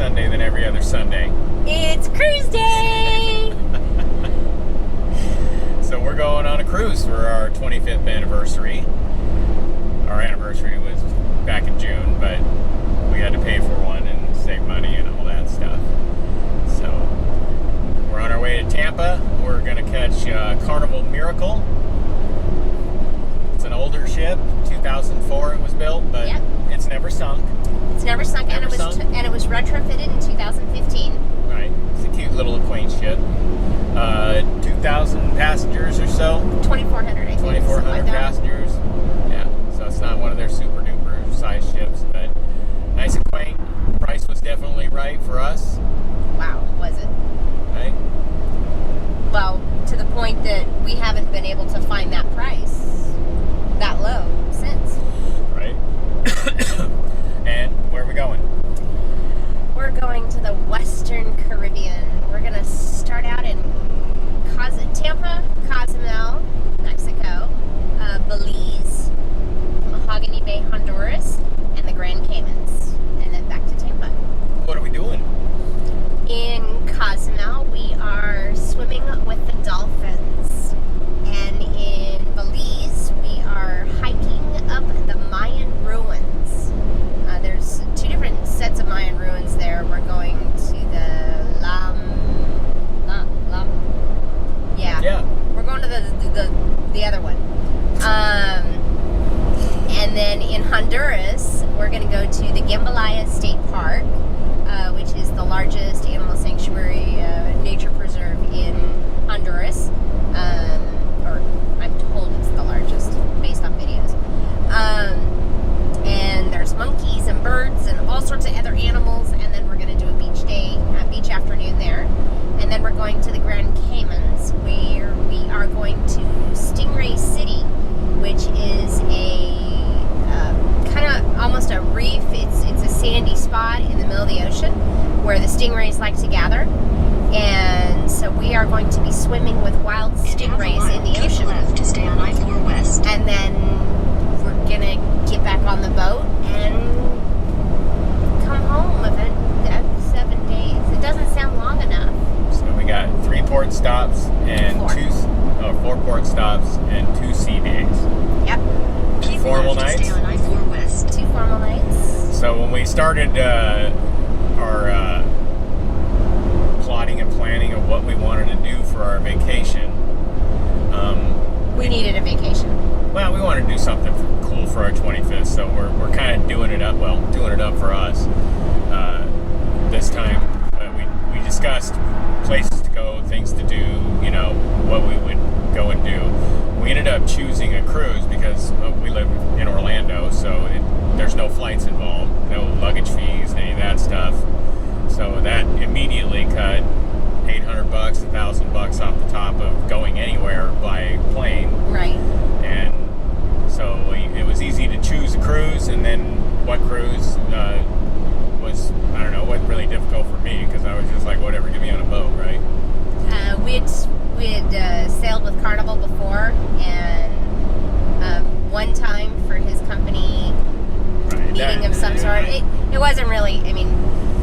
Sunday than every other Sunday. It's cruise day! So we're going on a cruise for our 25th anniversary. Our anniversary was back in June, but we had to pay for one and save money and all that stuff. So we're on our way to Tampa. We're going to catch Carnival Miracle. It's an older ship, 2004 it was built, but yep. It's never sunk. It's never sunk, and it was retrofitted in 2015. Right, it's a cute little quaint ship. 2,000 passengers or so. 2,400, I think. 2,400 like passengers. Yeah, so it's not one of their super duper size ships, but nice and quaint. Price was definitely right for us. Wow, was it? Right. Well, to the point that we haven't been able to find that price that low since. Right. And where are we going? We're going to the Western Caribbean. We're going to start out in Tampa, Cozumel, Mexico, Belize, Mahogany Bay, Honduras, and the Grand Caymans, and then back to Tampa. What are we doing? In Cozumel, we are swimming with the dolphins, and in Belize, we are hiking up the Mayan ruins. There's two different sets of Mayan ruins there. We're going to the Yeah. We're going to the other one. And then in Honduras, we're going to go to the Gimbalaya State Park, which is the largest animal sanctuary nature preserve in Honduras. Or I'm told it's the largest based on videos. And there's monkeys and birds and all sorts of other animals. And then we're going to do a beach afternoon there. And then we're going to the Grand Caymans, where we are going to Stingray City, which is a kind of almost a reef. It's a sandy spot in the middle of the ocean where the stingrays like to gather. And so we are going to be swimming with wild stingrays in the ocean. Left to stay on I-4 West. And then we're going to get back on the boat and come home within 7 days. It doesn't sound long enough. So we got 3 port stops and 4 port stops and 2 sea days. Yep. 2 formal left nights. To stay on I-4 West. 2 formal nights. So when we started our plotting and planning of what we wanted to do for our vacation, we needed a vacation. Well, we wanted to do something cool for our 25th, so we're kind of doing it up for us this time. We discussed places to go, things to do, what we would go and do. We ended up choosing a cruise because we live in Orlando, so there's no flights involved, no luggage fees, any of that stuff. So that immediately cut $800, $1,000 off the top of going anywhere by plane. Right. And so it was easy to choose a cruise, and then what cruise was, I don't know, wasn't really difficult for me because I was just like, whatever, get me on a boat, right? We had sailed with Carnival before, and one time for his company meeting of some sort. It wasn't really,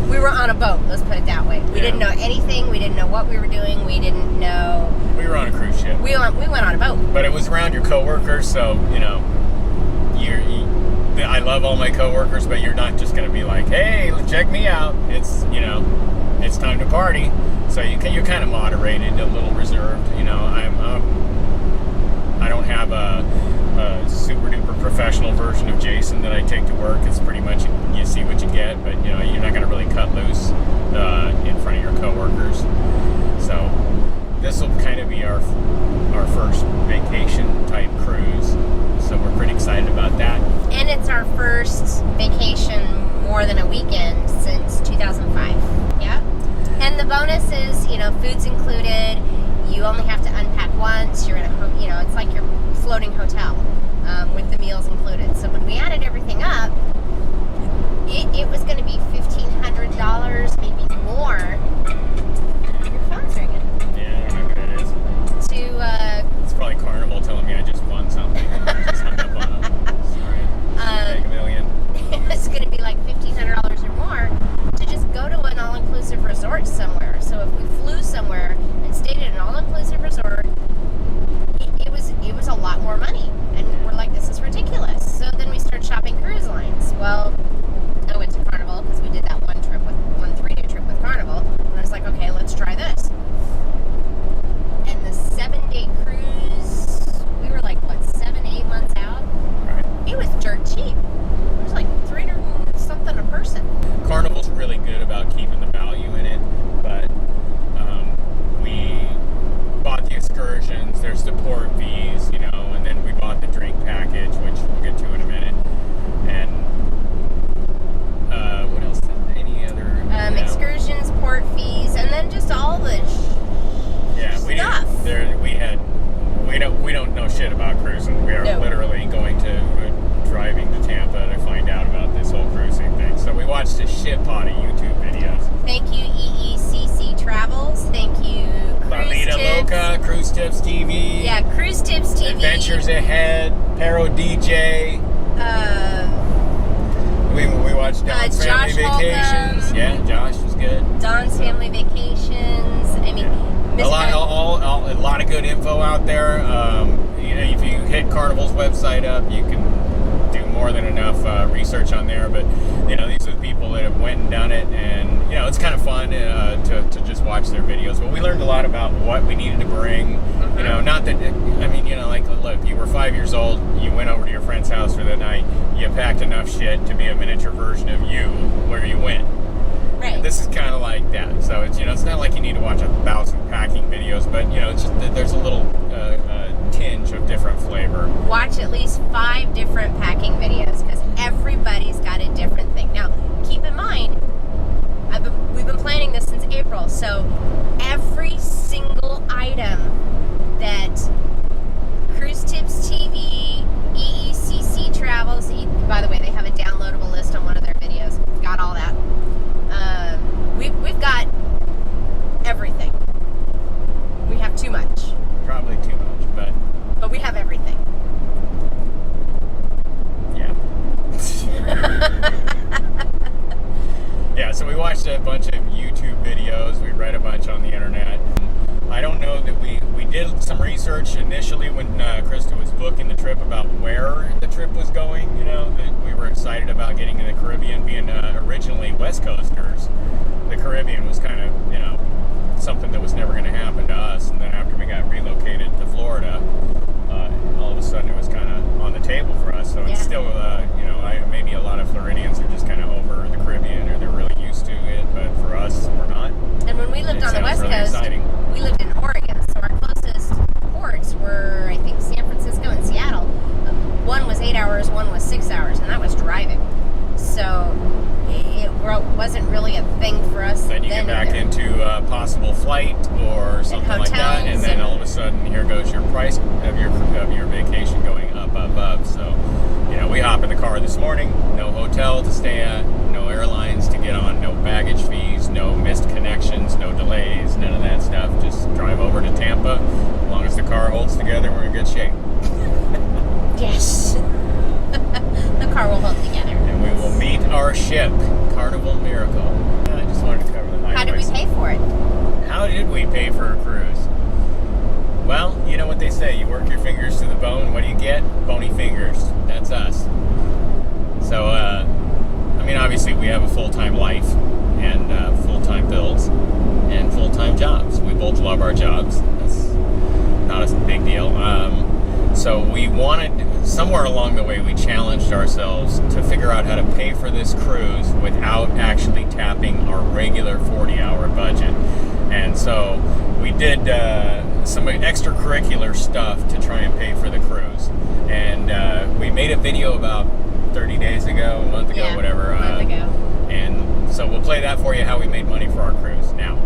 we were on a boat, let's put it that way. We didn't know anything, we didn't know what we were doing, we didn't know... We were on a cruise ship. We went on a boat. But it was around your coworkers, so, I love all my coworkers, but you're not just going to be like, hey, check me out. It's, it's time to party. So you're kind of moderated, a little reserved. I don't have a super duper professional version of Jason that I take to work. It's pretty much you see what you get, but you're not going to really cut loose in front of your coworkers. So this will kind of be our first vacation type cruise. So we're pretty excited about that. And it's our first vacation more than a weekend since 2005. Yeah. And the bonus is, food's included. You only have to unpack once. You're in a, it's like your floating hotel with the meals included. So when we added everything up, it was going to be $1,500, maybe more. Your phone's ringing. Yeah, I don't know what it is. It's probably Carnival telling me I just won something. I just hung up on them. Sorry. Make $1 million. It's going to be like $1,500 or more to just go to an watched a shit pot of YouTube videos. Thank you, EECC Travels. Thank you, Cruise Lalita Tips. Loca, Cruise Tips TV. Yeah, Cruise Tips TV. Adventures Ahead, Pero DJ. We watched Don's Family Josh Holcomb. Vacations. Yeah, Josh was good. Don's Family Vacations. I mean, A lot of good info out there. If you hit Carnival's website up, you can do more than enough research on there. But these are the people that have went and done it, and it's kind of fun to just watch their videos. But we learned a lot about what we needed to bring. Not that look, you were 5 years old, you went over to your friend's house for the night, you packed enough shit to be a miniature version of you where you went. Right. This is kind of like that. So it's it's not like you need to watch 1,000 packing videos, but it's just that there's a little tinge of different flavor. Watch at least 5 different packing videos because everybody's got a different thing. Now, keep in mind, we've been planning this since April, so every single item that Cruise Tips TV, EECC Travels, by the way, they have a downloadable list on one of their videos. Got all that. We've got everything. We have too much. Probably too much, but we have everything. yeah. Yeah, so we watched a bunch of YouTube videos. We read a bunch on the internet. I don't know that we did some research initially when Krista was booking the trip about where the trip was going. That we were excited about getting in the Caribbean, being originally West Coasters. The Caribbean was kind of, something that was never going to happen to us. And then after we got relocated to Florida, all of a sudden it was kind of on the table for us. So it's still, maybe a lot of Floridians are just kind of over the Caribbean, or they're really used to it. But for us, we're not. And when we lived on the West really Coast, exciting. we lived in Oregon, so our closest ports were, I think, San Francisco and Seattle. One was 8 hours, one was 6 hours, and that was driving. So it wasn't really a thing for us. Then you get back into a possible flight or something like that, and then all of a sudden, here goes your price of your vacation going up. So, we hop in the car this morning. No hotel to stay at, no airlines to get on, no baggage fees, no missed connections, no delays, none of that stuff. Just drive over to Tampa. As long as the car holds together, we're in good shape. Yes. The car will hold together. And we will meet our ship, Carnival Miracle. I just wanted to cover the high How did we pay for it? How did we pay for a cruise? Well, you know what they say, you work your fingers to the bone, what do you get? Bony fingers. That's us. So, obviously we have a full-time life and full-time bills and full-time jobs. We both love our jobs. That's not a big deal. So we wanted, somewhere along the way, we challenged ourselves to figure out how to pay for this cruise without actually tapping our regular 40-hour budget. And so we did some extracurricular stuff to try and pay for the cruise. And we made a video about 30 days ago, a month ago, whatever. A month ago. And so we'll play that for you, how we made money for our cruise now.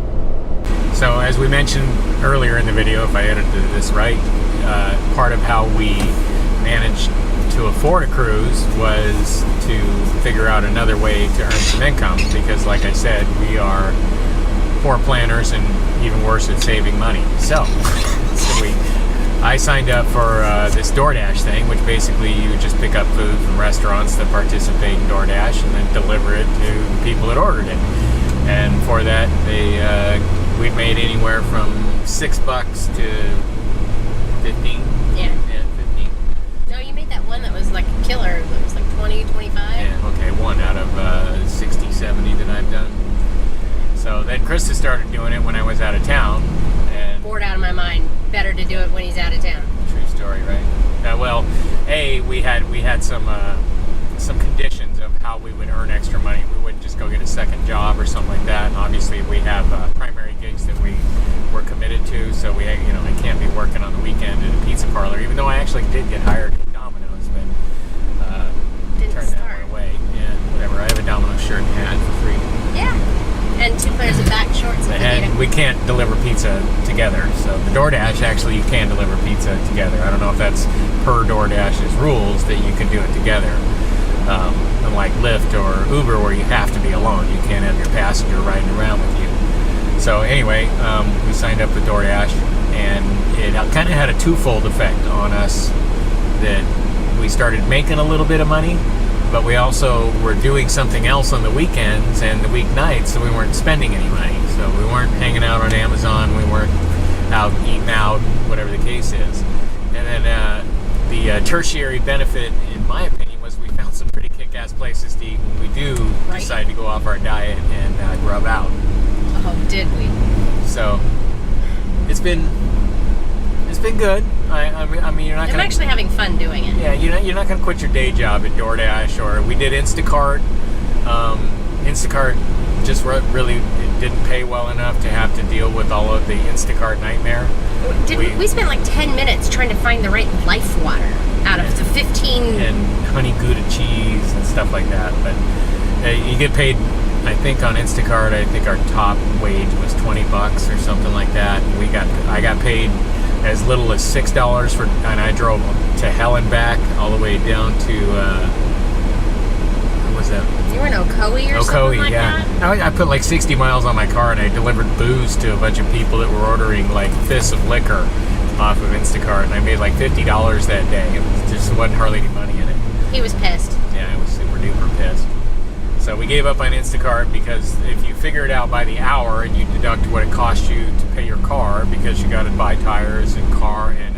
So as we mentioned earlier in the video, if I edited this right, part of how we managed to afford a cruise was to figure out another way to earn some income, because like I said, we are poor planners and even worse at saving money. So I signed up for this DoorDash thing, which basically you just pick up food from restaurants that participate in DoorDash and then deliver it to the people that ordered it. And for that, we made anywhere from $6 to 15. Yeah. Yeah, 15. No, you made that one that was like a killer. It was like 20, 25. Yeah, okay, one out of 60, 70 that I've done. So then Krista started doing it when I was out of town. And Bored out of my mind. Better to do it when he's out of town. true story, right? We had some conditions of how we would earn extra money. We wouldn't just go get a second job or something like that. And obviously, we have primary gigs that we were committed to. So I can't be working on the weekend at a pizza parlor, even though I actually did get hired at Domino's, but Didn't turned start. that one away. Yeah, whatever. I have a Domino's shirt and hat for free. Yeah. And 2 pairs of back shorts. If we need And 'em. we can't deliver pizza together. So the DoorDash, actually, you can deliver pizza together. I don't know if that's per DoorDash's rules that you can do it together. Unlike Lyft or Uber, where you have to be alone. You can't have your passenger riding around with you. So anyway, we signed up with DoorDash, and it kind of had a twofold effect on us, that we started making a little bit of money, but we also were doing something else on the weekends and the weeknights, so we weren't spending any money. So we weren't hanging out on Amazon, we weren't out eating out, whatever the case is. And then the tertiary benefit, in my opinion, was we found some pretty kick-ass places to eat when we do decide to go off our diet and grub out. Oh, did we? So it's been good. I mean, you're not I'm gonna, actually having fun doing it. Yeah, you're not going to quit your day job at DoorDash, or we did Instacart. Instacart just really it didn't pay well enough to have to deal with all of the Instacart nightmare. We spent like 10 minutes trying to find the right life water out of the 15... And honey Gouda cheese and stuff like that. But you get paid, I think on Instacart, I think our top wage was $20 or something like that. I got paid as little as $6 for, and I drove to hell and back all the way down to what was that? You were in Ocoee or something like that? I put like 60 miles on my car, and I delivered booze to a bunch of people that were ordering like fists of liquor off of Instacart, and I made like $50 that day. It just wasn't hardly any money in it. He was pissed. Yeah, I was super duper pissed. So we gave up on Instacart, because if you figure it out by the hour and you deduct what it cost you to pay your car, because you got to buy tires and car and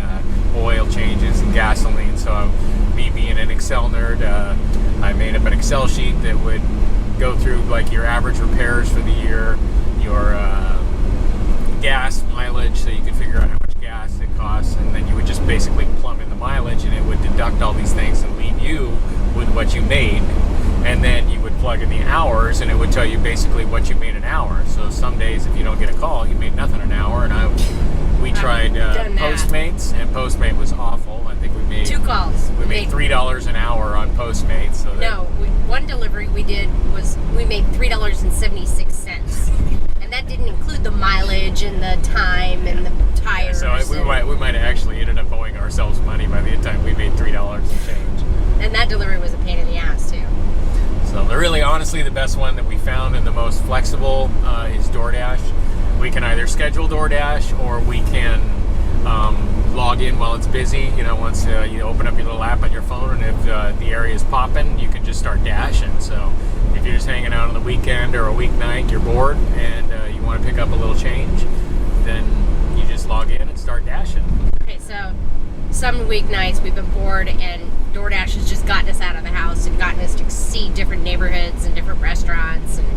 oil changes and gasoline. So me being an Excel nerd, I made up an Excel sheet that would go through like your average repairs for the year, your gas mileage, so you could figure out how much gas it costs, and then you would just basically plumb in the mileage, and it would deduct all these things and leave you with what you made. And then you would plug in the hours, and it would tell you basically what you made an hour. So some days, if you don't get a call, you made nothing an hour. And we tried Postmates, and Postmate was awful. I think we made 2 calls. We made $3 an hour on Postmates. So one delivery we did was we made $3.76, and that didn't include the mileage and the time and the tires. Yeah, so we might have actually ended up owing ourselves money by the time we made $3 and change. And that delivery was a pain in the ass too. So they're really, honestly, the best one that we found and the most flexible is DoorDash. We can either schedule DoorDash, or we can log in while it's busy. You know, once you open up your little app on your phone, and if the area is popping, you can just start dashing. So if you're just hanging out on the weekend or a weeknight, you're bored, and you want to pick up a little change, then you just log in and start dashing. Okay, so some weeknights we've been bored, and DoorDash has just gotten us out of the house and gotten us to see different neighborhoods and different restaurants, and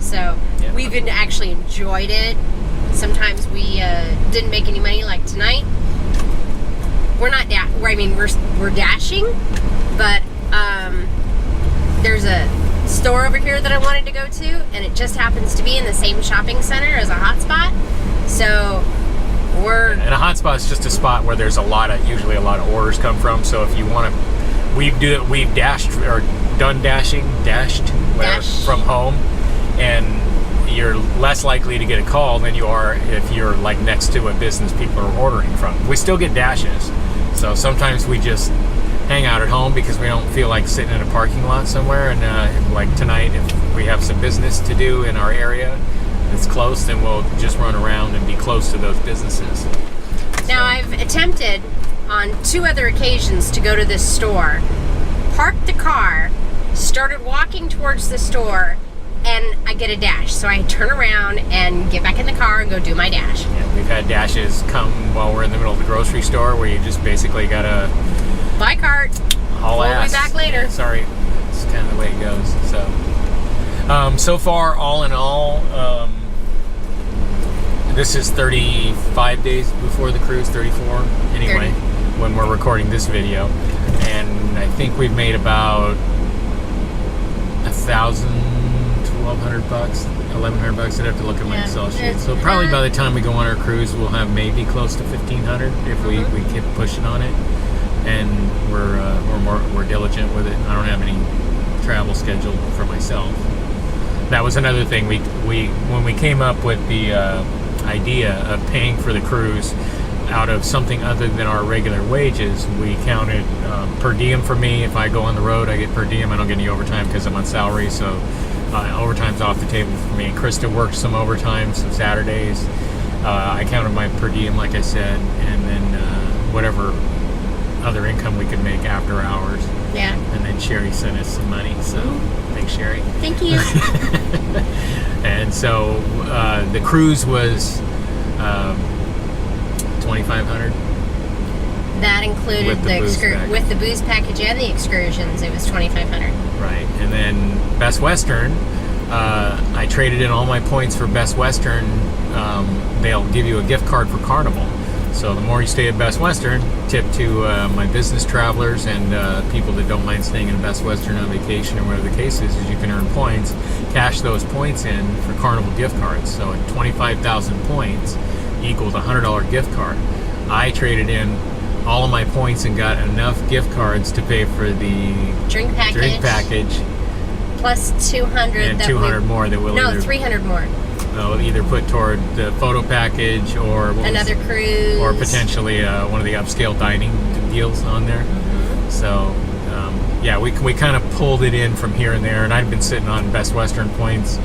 so we've actually enjoyed it. Sometimes we didn't make any money, like tonight. We're not we're dashing, but there's a store over here that I wanted to go to, and it just happens to be in the same shopping center as a hotspot. So and a hotspot is just a spot where there's usually a lot of orders come from. So if you want to, we've dashed or done dashed from home, and you're less likely to get a call than you are if you're like next to a business people are ordering from. We still get dashes, so sometimes we just hang out at home because we don't feel like sitting in a parking lot somewhere. And like tonight, if we have some business to do in our area that's close, then we'll just run around and be close to those businesses. Now, I've attempted on 2 other occasions to go to this store, parked the car, started walking towards the store, and I get a dash. So I turn around and get back in the car and go do my dash. Yeah, we've had dashes come while we're in the middle of the grocery store, where you just basically gotta buy cart, haul ass. We'll be back later. Sorry, it's kind of the way it goes. So far, all in all, this is 35 days before the cruise, 34 anyway, 30. When we're recording this video. And I think we've made about $1,000, $1,200, $1,100. I'd have to look at my Excel sheet. So probably by the time we go on our cruise, we'll have maybe close to $1,500 if we keep pushing on it. And we're diligent with it. I don't have any travel scheduled for myself. That was another thing. When we came up with the idea of paying for the cruise, out of something other than our regular wages. We counted per diem for me. If I go on the road, I get per diem. I don't get any overtime because I'm on salary, so overtime's off the table for me. Krista worked some overtime, some Saturdays. I counted my per diem, like I said, and then whatever other income we could make after hours. Yeah. And then Sherry sent us some money, so thanks, Sherry. Thank you. And so the cruise was $2,500. That included With the booze package. with the booze package and the excursions. It was $2,500. Right, and then Best Western, I traded in all my points for Best Western. They'll give you a gift card for Carnival. So the more you stay at Best Western, tip to my business travelers and people that don't mind staying in Best Western on vacation or whatever the case is you can earn points, cash those points in for Carnival gift cards. So at 25,000 points equals a $100 gift card. I traded in all of my points and got enough gift cards to pay for the Drink package. Plus 200. And 200 more that will either 300 more. Either put toward the photo package or Another cruise. or potentially one of the upscale dining deals on there. So yeah, we kind of pulled it in from here and there, and I've been sitting on Best Western points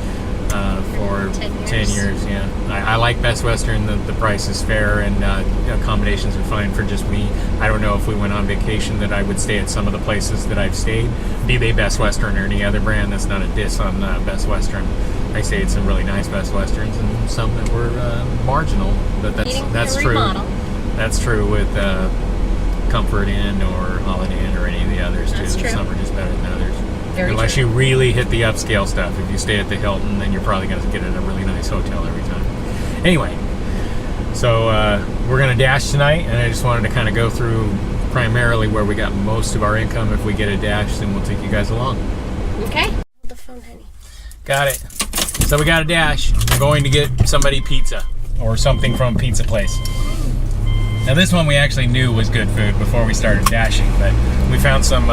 for 10 years. Yeah, I like Best Western. The price is fair, and accommodations are fine for just me. I don't know if we went on vacation that I would stay at some of the places that I've stayed, be they Best Western or any other brand. That's not a diss on Best Western. I stayed at some really nice Best Westerns and some that were marginal, but that's true. That's true with Comfort Inn or Holiday Inn or any of the others too. Some are just better than others. Unless you really hit the upscale stuff. If you stay at the Hilton, then you're probably going to get at a really nice hotel every time. Anyway, so we're going to dash tonight, and I just wanted to kind of go through primarily where we got most of our income. If we get a dash, then we'll take you guys along. Okay. The phone, honey. Got it. So we got a dash. We're going to get somebody pizza or something from a pizza place. Now this one we actually knew was good food before we started dashing, but we found some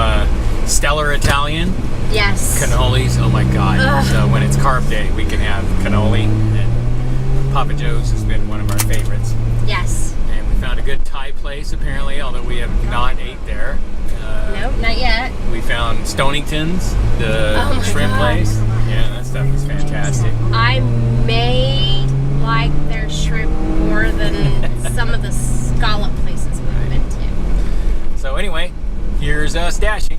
Stellar Italian. Yes. Cannolis. Oh my God. Ugh. So when it's carb day, we can have cannoli. And Papa Joe's has been one of our favorites. Yes. And we found a good Thai place apparently, although we have not ate there. Nope, not yet. We found Stonington's, the Oh my shrimp God. place. Yeah, that stuff is fantastic. I may like their shrimp more than some of the scallop places we've been to. So anyway, here's us dashing.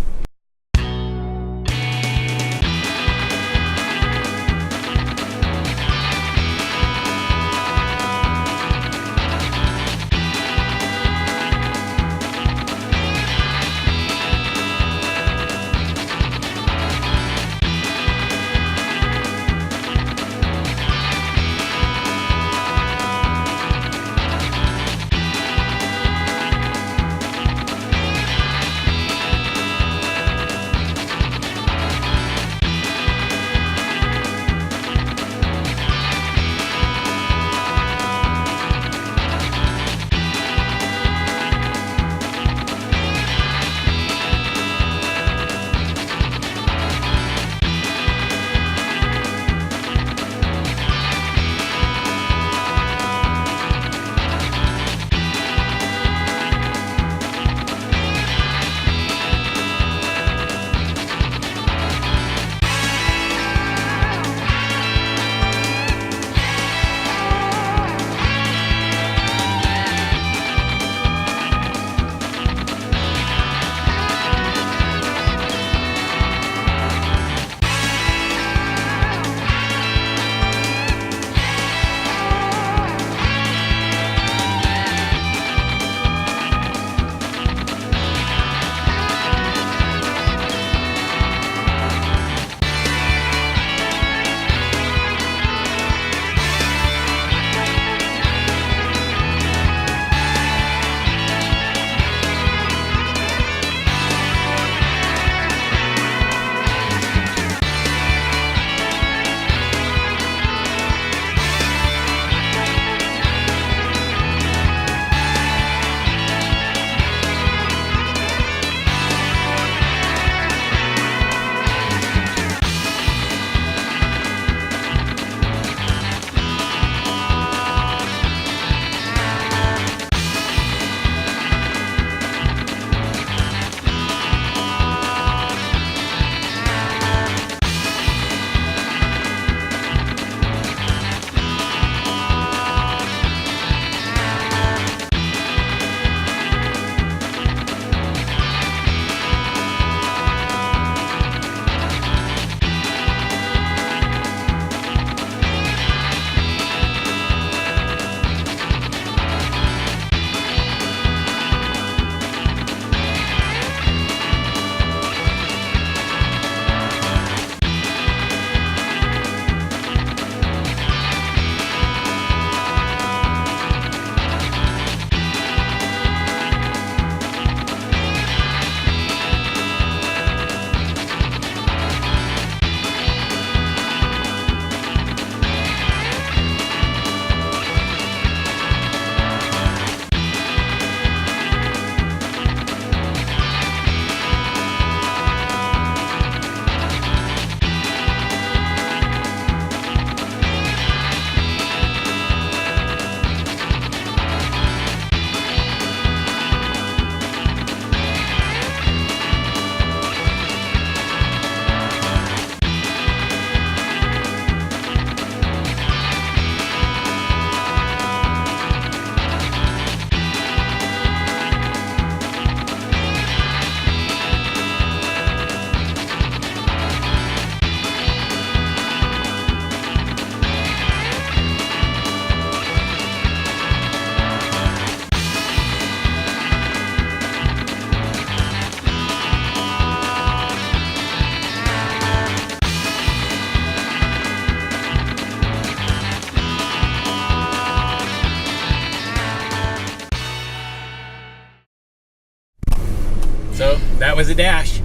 So that was a dash.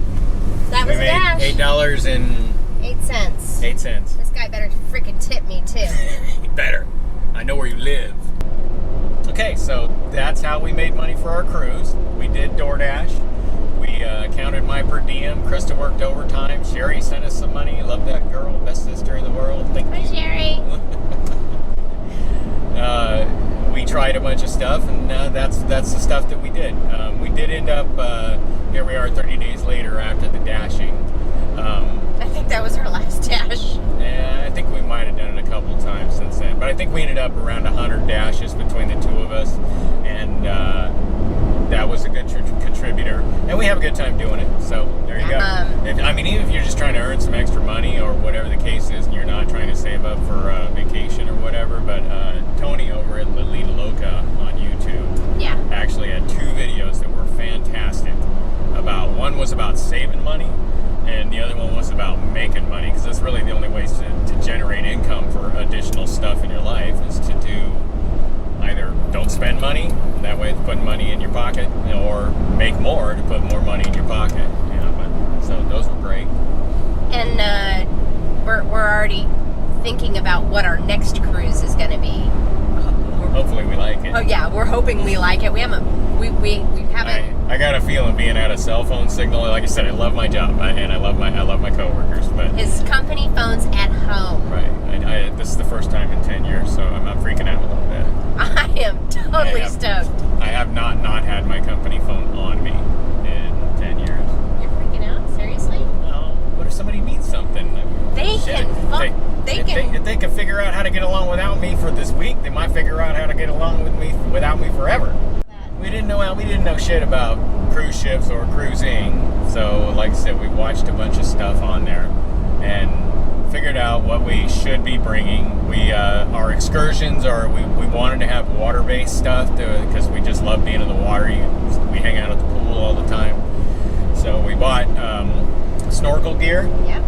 That was We a made dash. $8.08. 8 cents. This guy better freaking tip me too. Better. I know where you live. Okay, so that's how we made money for our cruise. We did DoorDash. We counted my per diem. Krista worked overtime. Sherry sent us some money. Love that girl. Best sister in the world. Thank Hi, you. Sherry. We tried a bunch of stuff, and that's the stuff that we did. We did end up, here we are 30 days later after the dashing. I think that was our last dash. Yeah, I think we might have done it a couple times since then, but I think we ended up around 100 dashes between the two of us, and that was a good contributor, and we have a good time doing it. So there you go. Even if you're just trying to earn some extra money or whatever the case is, and you're not trying to save up for a vacation or whatever, but Tony over at Lolita Loca on YouTube actually had 2 videos that were fantastic. One was about saving money, and the other one was about making money, because that's really the only ways to generate income for additional stuff in your life is to do either don't spend money, that way it's putting money in your pocket, or make more to put more money in your pocket. So those were great. And we're already thinking about what our next cruise is going to be. Hopefully we like it. Oh yeah, we're hoping we like it. We haven't. I got a feeling being out of cell phone signal. Like I said, I love my job, and I love my coworkers. But his company phone's at home. Right. This is the first time in 10 years, so I'm freaking out a little bit. I am totally stoked. I have not had my company phone on me in 10 years. You're freaking out? Seriously? No. What if somebody needs something? If they can figure out how to get along without me for this week, they might figure out how to get along without me forever. We didn't know shit about cruise ships or cruising, so like I said, we watched a bunch of stuff on there and figured out what we should be bringing. Our excursions we wanted to have water-based stuff because we just love being in the water. We hang out at the pool all the time, so we bought snorkel gear. Yep.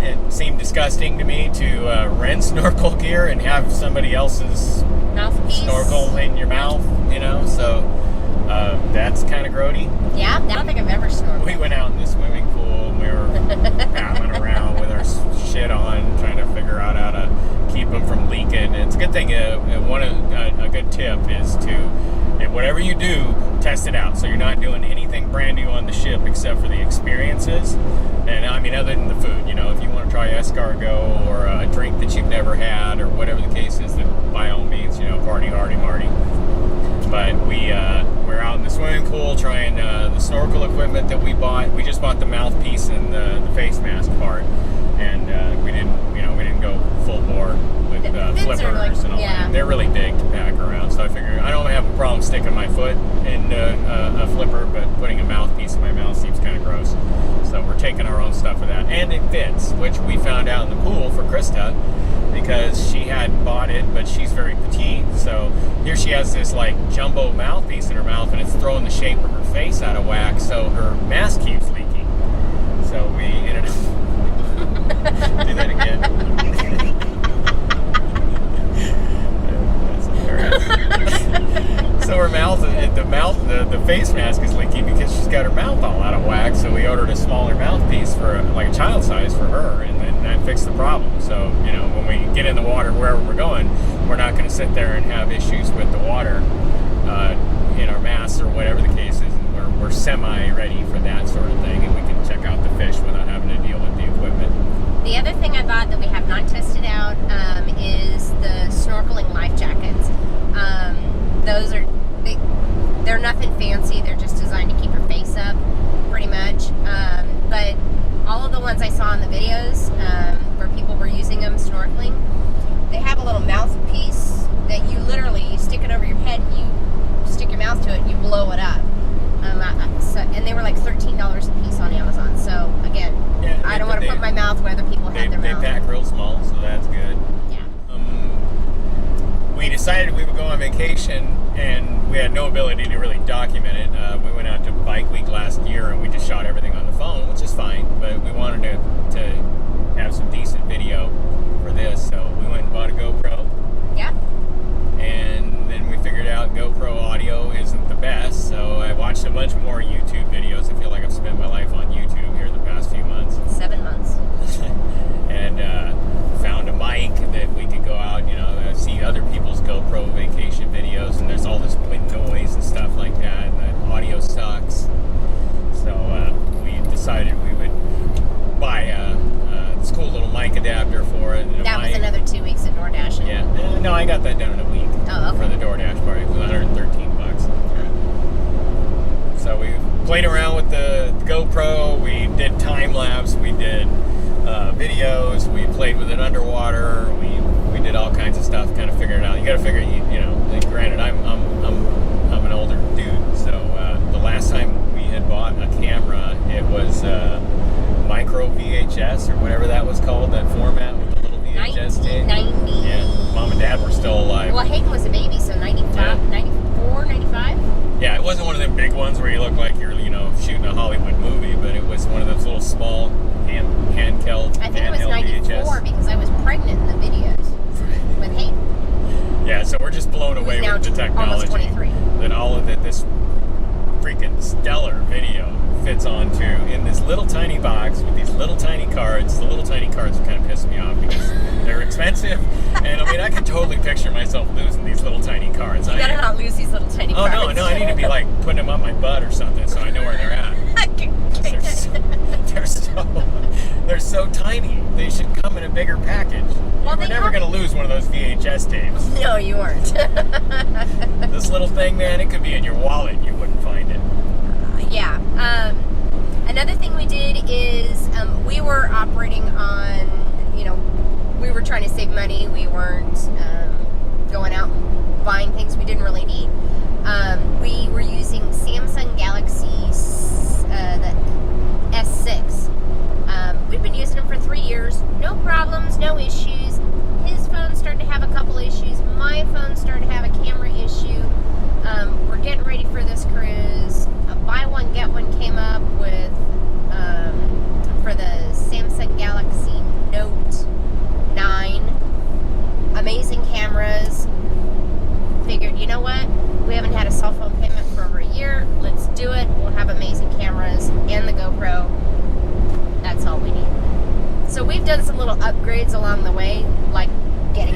It seemed disgusting to me to rent snorkel gear and have somebody else's mouthpiece snorkel in your mouth, so that's kind of grody. Yeah, I don't think I've ever snorkeled. We went out in the swimming pool and we were paddling around with our shit on, trying to figure out how to keep them from leaking. And it's a good thing, a good tip is to, whatever you do, test it out. So you're not doing anything brand new on the ship except for the experiences. And other than the food, if you want to try escargot or a drink that you've never had or whatever the case is, then by all means, party hardy Marty. But we're out in the swimming pool trying the snorkel equipment that we bought. We just bought the mouthpiece and the face mask part, and we didn't go full bore with flippers and all that. They're really big to pack around, so I figured I don't have a problem sticking my foot in a flipper, but putting a mouthpiece in my mouth seems kind of gross. So we're taking our own stuff for that, and it fits, which we found out in the pool for Krista, because she had bought it, but she's very petite, so here she has this like jumbo mouthpiece in her mouth, and it's throwing the shape of her face out of whack, so her mask keeps leaking. So we ended up do that again. That's hilarious. So her mouth, the face mask is leaking because she's got her mouth all out of whack. So we ordered a smaller mouthpiece for like a child size for her, and then that fixed the problem. So when we get in the water wherever we're going, we're not going to sit there and have issues with the water in our masks or whatever the case is. And we're semi-ready for that sort of thing, and we can check out the fish without having to deal with the equipment. The other thing I bought that we have not tested out is the Snorkeling Lifejackets. They're nothing fancy. They're just designed to keep your face up, pretty much. But all of the ones I saw in the videos where people were using them snorkeling, they have a little mouthpiece that you stick it over your head, and you stick your mouth to it, and you blow it up. And they were like $13 a piece on Amazon. So again, I don't want to put my mouth where other people have their mouth. They pack real small, so that's good. Yeah. We decided we would go on vacation, and we had no ability to really document it. We went out to Bike Week last year, and we just shot everything on the phone, which is fine. But we wanted to have some decent video for this, so we went and bought a GoPro. Yeah. And then we figured out GoPro audio isn't the best, so I watched watched a bunch more YouTube videos. I feel like I've spent my life on YouTube here the past few months. 7 months. And found a mic that we could go out, see other people's GoPro vacation videos, and there's all this wind noise and stuff like that, and the audio sucks. So we decided we would buy this cool little mic adapter for it. And That was another 2 weeks at DoorDash. Yeah, no, I got that done in a week. Oh, okay. For the DoorDash party. It was $113. So we played around with the GoPro. We did time lapse. We did videos. We played with it underwater. We did all kinds of stuff. Kind of figured it out. You got to figure, Granted, I'm an older dude. So the last time we had bought a camera, it was micro VHS or whatever that was called. That format with the little VHS tape. 1990. Yeah, Mom and Dad were still alive. Well, Hayden was a baby, so 95, 94, 95? Yeah, it wasn't one of them big ones where you look like you're, shooting a Hollywood movie, but it was one of those little small handheld I think it was 94 VHS. Because I was pregnant in the videos with Hayden. Yeah, so we're just blown away Now with the technology. almost 23. That all of it, this freaking stellar video fits onto in this little tiny box with these little tiny cards. The little tiny cards kind of piss me off because they're expensive, and I can totally picture myself losing these little tiny cards. You gotta not lose these little tiny cards. Oh no, I need to be like putting them on my butt or something so I know where they're at. They're so tiny. They should come in a bigger package. Well, We're never gonna lose one of those VHS tapes. No, you weren't. This little thing, man, it could be in your wallet. You wouldn't find it. Yeah. Another thing we did is we were operating on, we were trying to save money. We weren't going out and buying things we didn't really need. We were using Samsung Galaxy, the S6. We've been using them for 3 years. No problems, no issues. His phone started to have a couple issues. My phone started to have a camera issue. We're getting ready for this cruise. A buy one, get one came up with for the Samsung Galaxy Note 9. Amazing cameras. Figured, you know what? We haven't had a cell phone payment for over a year. Let's do it. We'll have amazing cameras and the GoPro. That's all we need. So we've done some little upgrades along the way, like getting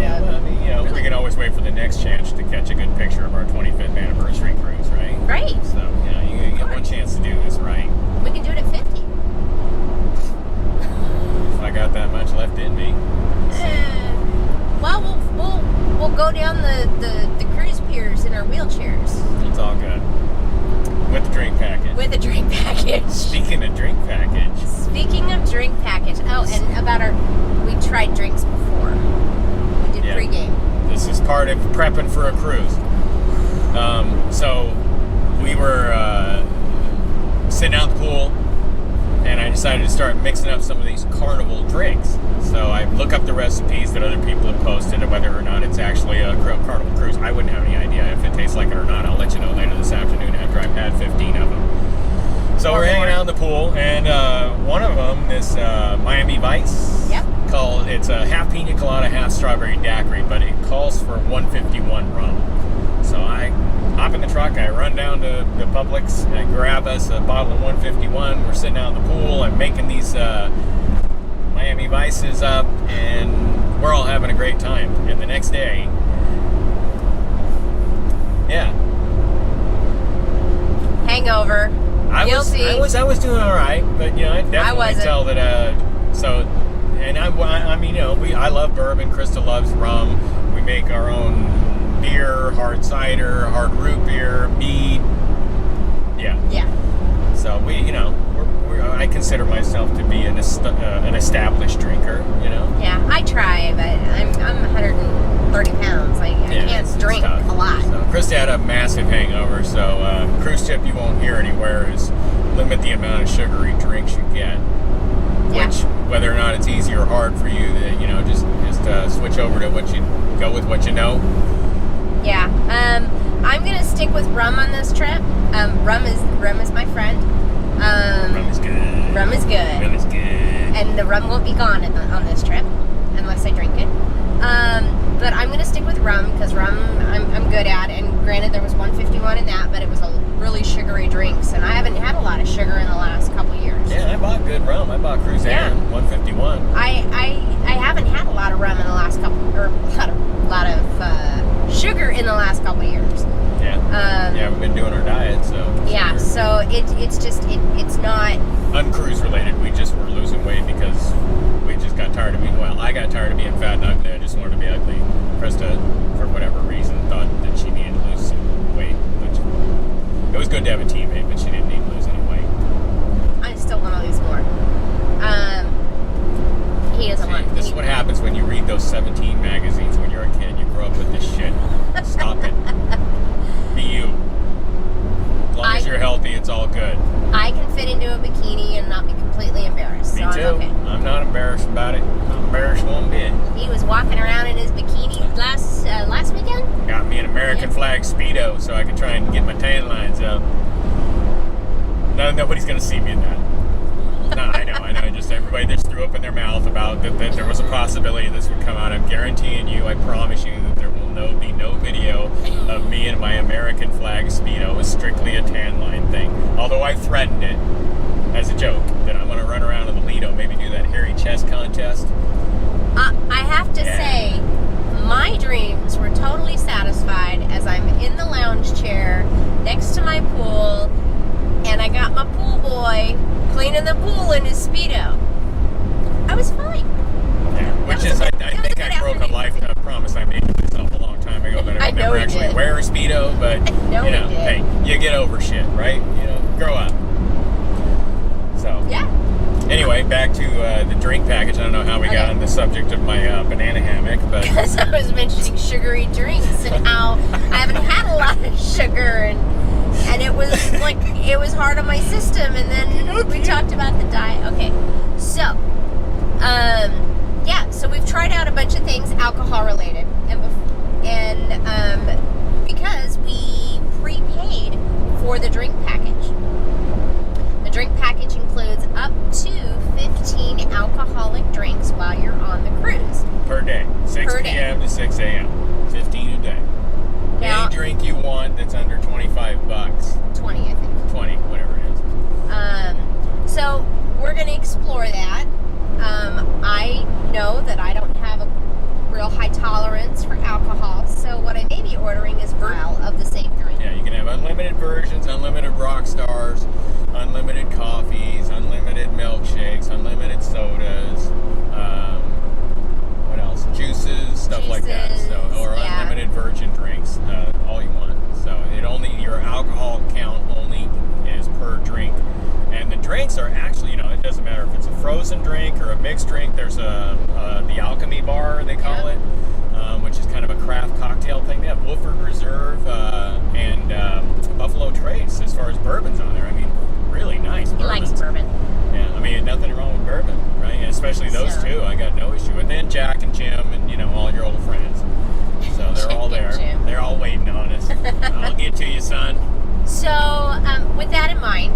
we can always wait for the next chance to catch a good picture of our 25th anniversary cruise, right? Right. So, you get one chance to do this right. We can do it at 50. If I got that much left in me. Well, we'll go down the cruise piers in our wheelchairs. It's all good. With the drink package. With a drink package. Speaking of drink package. Speaking of drink package. Oh, and we tried drinks before. We did pregame. This is part of prepping for a cruise. So we were sitting out in the pool, and I decided to start mixing up some of these Carnival drinks. So I look up the recipes that other people have posted, and whether or not it's actually a Carnival cruise. I wouldn't have any idea if it tastes like it or not. I'll let you know later this afternoon after I've had 15 of them. So we're hanging out in the pool, and one of them, this Miami Vice, it's a half pina colada, half strawberry daiquiri, but it calls for 151 rum. So I hop in the truck, I run down to the Publix, I grab us a bottle of 151. We're sitting out in the pool, I'm making these Miami Vices up, and we're all having a great time. And the next day, hangover. I was doing all right, but I definitely tell that. I love bourbon. Krista loves rum. We make our own beer, hard cider, hard root beer, mead. Yeah. So I consider myself to be an established drinker. Yeah, I try, but I'm 130 pounds. I can't drink a lot. So Krista had a massive hangover, so cruise tip you won't hear anywhere is limit the amount of sugary drinks you get. Which, whether or not it's easy or hard for you, just switch over to go with what you know. Yeah, I'm gonna stick with rum on this trip. Rum is my friend. Rum is good. Rum is good. Rum is good. And the rum won't be gone on this trip unless I drink it. But I'm gonna stick with rum because rum I'm good at. And granted, there was 151 in that, but it was a really sugary drinks, and I haven't had a lot of sugar in the last couple years. Yeah, I bought good rum. I bought Cruzan 151. I haven't had a lot of rum in the last couple, or a lot of sugar in the last couple of years. Yeah. Yeah, we've been doing our diet, so. Yeah, so it's not uncruise related. We just were losing weight because we just got tired of being. Well, I got tired of being fat and ugly. I just wanted to be ugly. Krista, for whatever reason, thought that she needed to lose some weight, which it was good to have a teammate, but she didn't need to lose any weight. I still want to lose more. He doesn't want. This is what happens when you read those 17 magazines when you're a kid. You grow up with this shit. Stop it. Be you. As long as you're healthy, it's all good. I can fit into a bikini and not be completely embarrassed. Me so too. I'm okay. I'm not embarrassed about it. I'm embarrassed one bit. He was walking around in his bikini last weekend. Got me an American flag Speedo so I can try and get my tan lines up. No, nobody's gonna see me in that. No, I know. Just everybody just threw up in their mouth about that there was a possibility this would come out. I'm guaranteeing you, I promise you, that there will be no video of me in my American flag Speedo. It was strictly a tan line thing. Although I threatened it as a joke that I'm gonna run around in the Lido, maybe do that hairy chest contest. I have to say, my dreams were totally satisfied as I'm in the lounge chair next to my pool, and I got my pool boy cleaning the pool in his Speedo. I was fine. Yeah, which is, I think I broke a promise I made to myself a long time ago that I would never actually wear a Speedo, but, you know, hey, you get over shit, right? You know, grow up. So, yeah. Anyway, back to the drink package. I don't know how we got on the subject of my banana hammock, but because I was mentioning sugary drinks and how I haven't had a lot of sugar, and it was like it was hard on my system. And then we talked about the diet. Okay, so yeah, so we've tried out a bunch of things alcohol related, and because we prepaid for the drink package. The drink package includes up to 15 alcoholic drinks while you're on the cruise. Per day. 6 p.m. to 6 a.m. 15 a day. Now, any drink you want that's under $25. 20, I think. 20, whatever it is. So we're going to explore that. I know that I don't have a real high tolerance for alcohol, so what I may be ordering is vial of the same drink. Yeah, you can have unlimited versions, unlimited rock stars, unlimited coffees, unlimited milkshakes, unlimited sodas, what else? Juices, stuff like that. So, or unlimited virgin drinks, all you want. So your alcohol count only is per drink. And the drinks are actually, it doesn't matter if it's a frozen drink or a mixed drink. There's the Alchemy Bar, they call it, which is kind of a craft cocktail thing. They have Woodford Reserve and Buffalo Trace as far as bourbons on there. I mean, really nice bourbons. He likes bourbon. Yeah, I mean, nothing wrong with bourbon, right? And especially those two, I got no issue with. And then Jack and Jim and, all your old friends. So they're all there. They're all waiting on us. I'll get to you, son. So, with that in mind,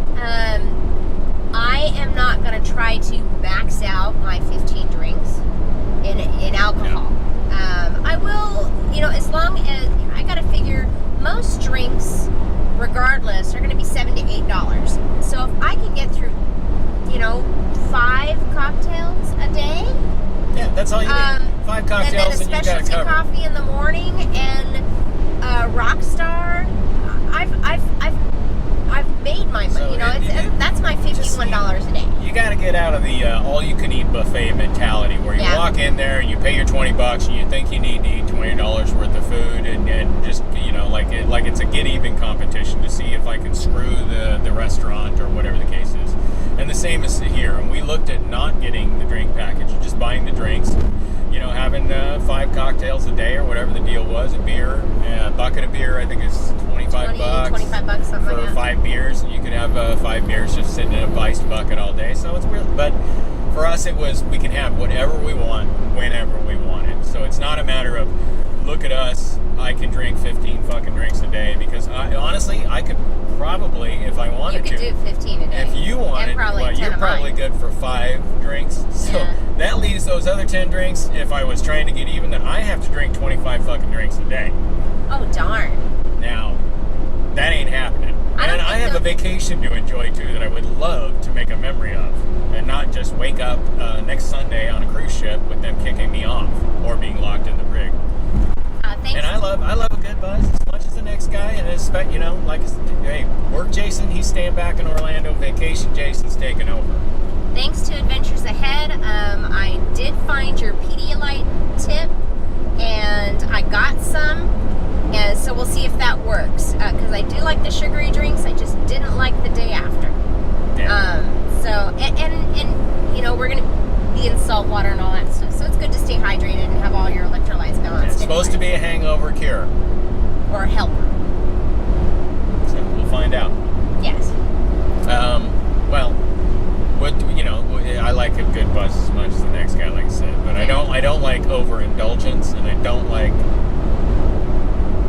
I am not going to try to max out my 15 drinks in alcohol. No. I will, as long as I got to figure most drinks, regardless, are going to be $7 to $8. So if I can get through, 5 cocktails a day. Yeah, that's all you need. 5 cocktails and you got it covered. And then a specialty coffee in the morning and Rockstar. I've made my money. So that's my $51 a day. You got to get out of the all-you-can-eat buffet mentality, where you walk in there and you pay your $20 and you think you need to eat $20 worth of food, and just like it's a get-even competition to see if I can screw the restaurant or whatever the case is. And the same is here. And we looked at not getting the drink package, just buying the drinks. Having 5 cocktails a day or whatever the deal was, a beer, a bucket of beer, I think is $25. $25, something like that. For 5 beers, and you could have 5 beers just sitting in a iced bucket all day. So it's weird, but for us, it was we can have whatever we want, whenever we want it. So it's not a matter of look at us, I can drink 15 fucking drinks a day, because honestly, I could probably, if I wanted to. You could do 15 a day. If you wanted, 10 you're of probably mine. good for 5 drinks. So Yeah. that leaves those other 10 drinks. If I was trying to get even, then I have to drink 25 fucking drinks a day. Oh, darn. Now, that ain't happening. I don't And I think have a the- vacation to enjoy too that I would love to make a memory of, and not just wake up next Sunday on a cruise ship with them kicking me off or being locked in the brig. Thanks. And I love a good buzz as much as the next guy, and expect, you know, like, hey, work Jason, he's staying back in Orlando. Vacation Jason's taking over. Thanks to Adventures Ahead, I did find your Pedialyte tip, and I got some, and so we'll see if that works. Because I do like the sugary drinks, I just didn't like the day after. Yeah. So and you know, we're gonna be in salt water and all that stuff, so it's good to stay hydrated and have all your electrolytes balanced. It's supposed to be a hangover cure, or a helper. so we'll find out. Yes. Well, what you know, I like a good buzz as much as the next guy, like I said, but I don't like overindulgence, and I don't like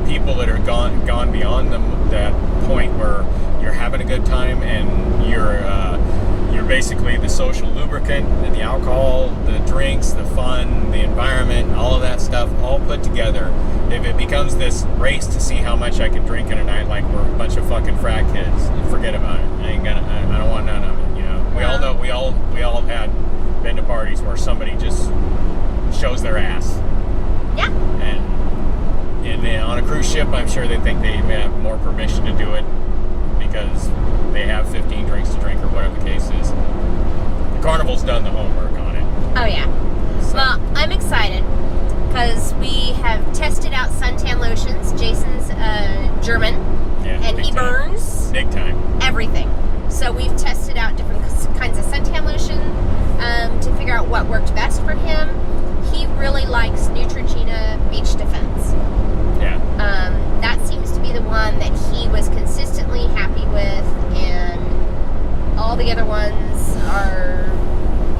people that are gone beyond that point where you're having a good time and you're basically the social lubricant, and the alcohol, the drinks, the fun, the environment, all of that stuff all put together. If it becomes this race to see how much I can drink in a night, like we're a bunch of fucking frat kids, forget about it. I don't want none of it. You know, we all know we all have been to parties where somebody just shows their ass. Yeah. And then on a cruise ship, I'm sure they think they may have more permission to do it because they have 15 drinks to drink or whatever the case is. The Carnival's done the homework on it. Oh yeah. So, Well, I'm excited because we have tested out suntan lotions. Jason's German, yeah, and big he time. burns Big time. everything. So we've tested out different kinds of suntan lotion to figure out what worked best for him. He really likes Neutrogena Beach Defense. Yeah. That seems to be the one that he was consistently happy with, and all the other ones are,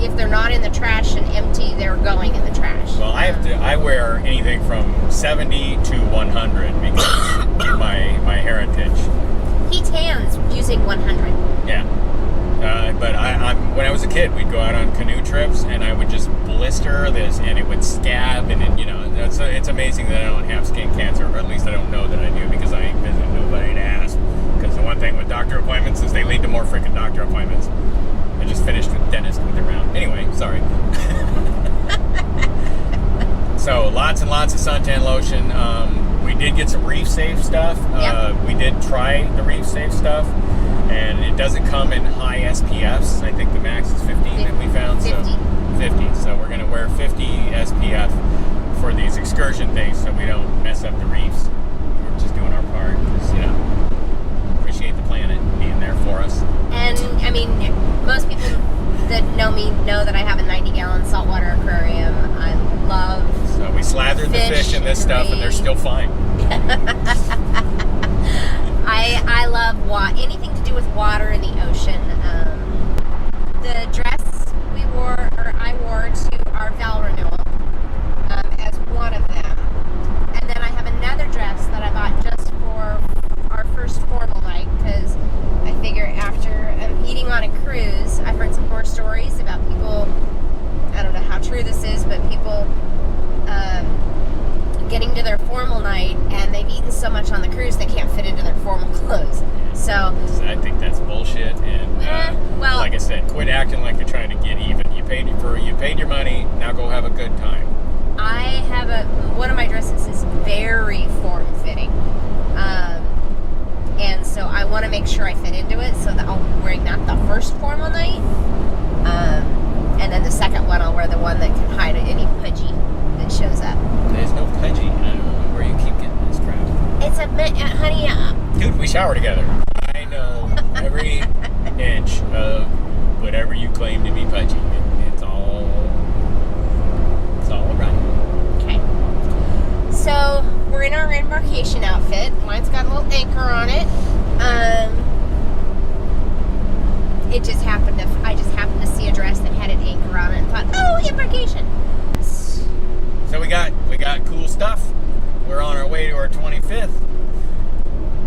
if they're not in the trash and empty, they're going in the trash. Well, I wear anything from 70 to 100 because of my heritage. He tans using 100. Yeah. But when I was a kid, we'd go out on canoe trips, and I would just blister this, and it would scab, and it, you know, it's amazing that I don't have skin cancer, or at least I don't know that I do, because I ain't visited nobody to ask. Because the one thing with doctor appointments is they lead to more freaking doctor appointments. I just finished with dentist with the round. Anyway, sorry. So lots and lots of suntan lotion. We did get some reef safe stuff. Yep. We did try the reef safe stuff, and it doesn't come in high SPFs. I think the max is 15 that we found. 50. So 50. So we're gonna wear 50 SPF for these excursion things, so we don't mess up the reefs. We're just doing our part, because, you know, appreciate the planet being there for us. And I mean, most people that know me know that I have a 90-gallon saltwater aquarium. I love. So we slathered the fish in this stuff, and they're still fine. I love anything to do with water in the ocean. The dress I wore to our vow renewal as one of them, and then I have another dress that I bought just for our first formal night, because I figure after eating on a cruise, I've heard some horror stories about people. I don't know how true this is, but people getting to their formal night and they've eaten so much on the cruise they can't fit into their formal clothes. So I think that's bullshit, and well, like I said, quit acting like you're trying to get even. You paid your money. Now go have a good time. I have one of my dresses is very form-fitting, and so I want to make sure I fit into it, so that I'll be wearing that the first formal night, and then the second one I'll wear the one that can hide any pudgy that shows up. There's no pudgy. I don't know where you keep getting this crap. It's honey, Dude, we shower together. I know every inch of whatever you claim to be pudgy. It's all right. Okay. So we're in our embarkation outfit. Mine's got a little anchor on it. I just happened to see a dress that had an anchor on it and thought, oh, embarkation. So we got cool stuff. We're on our way to our 25th.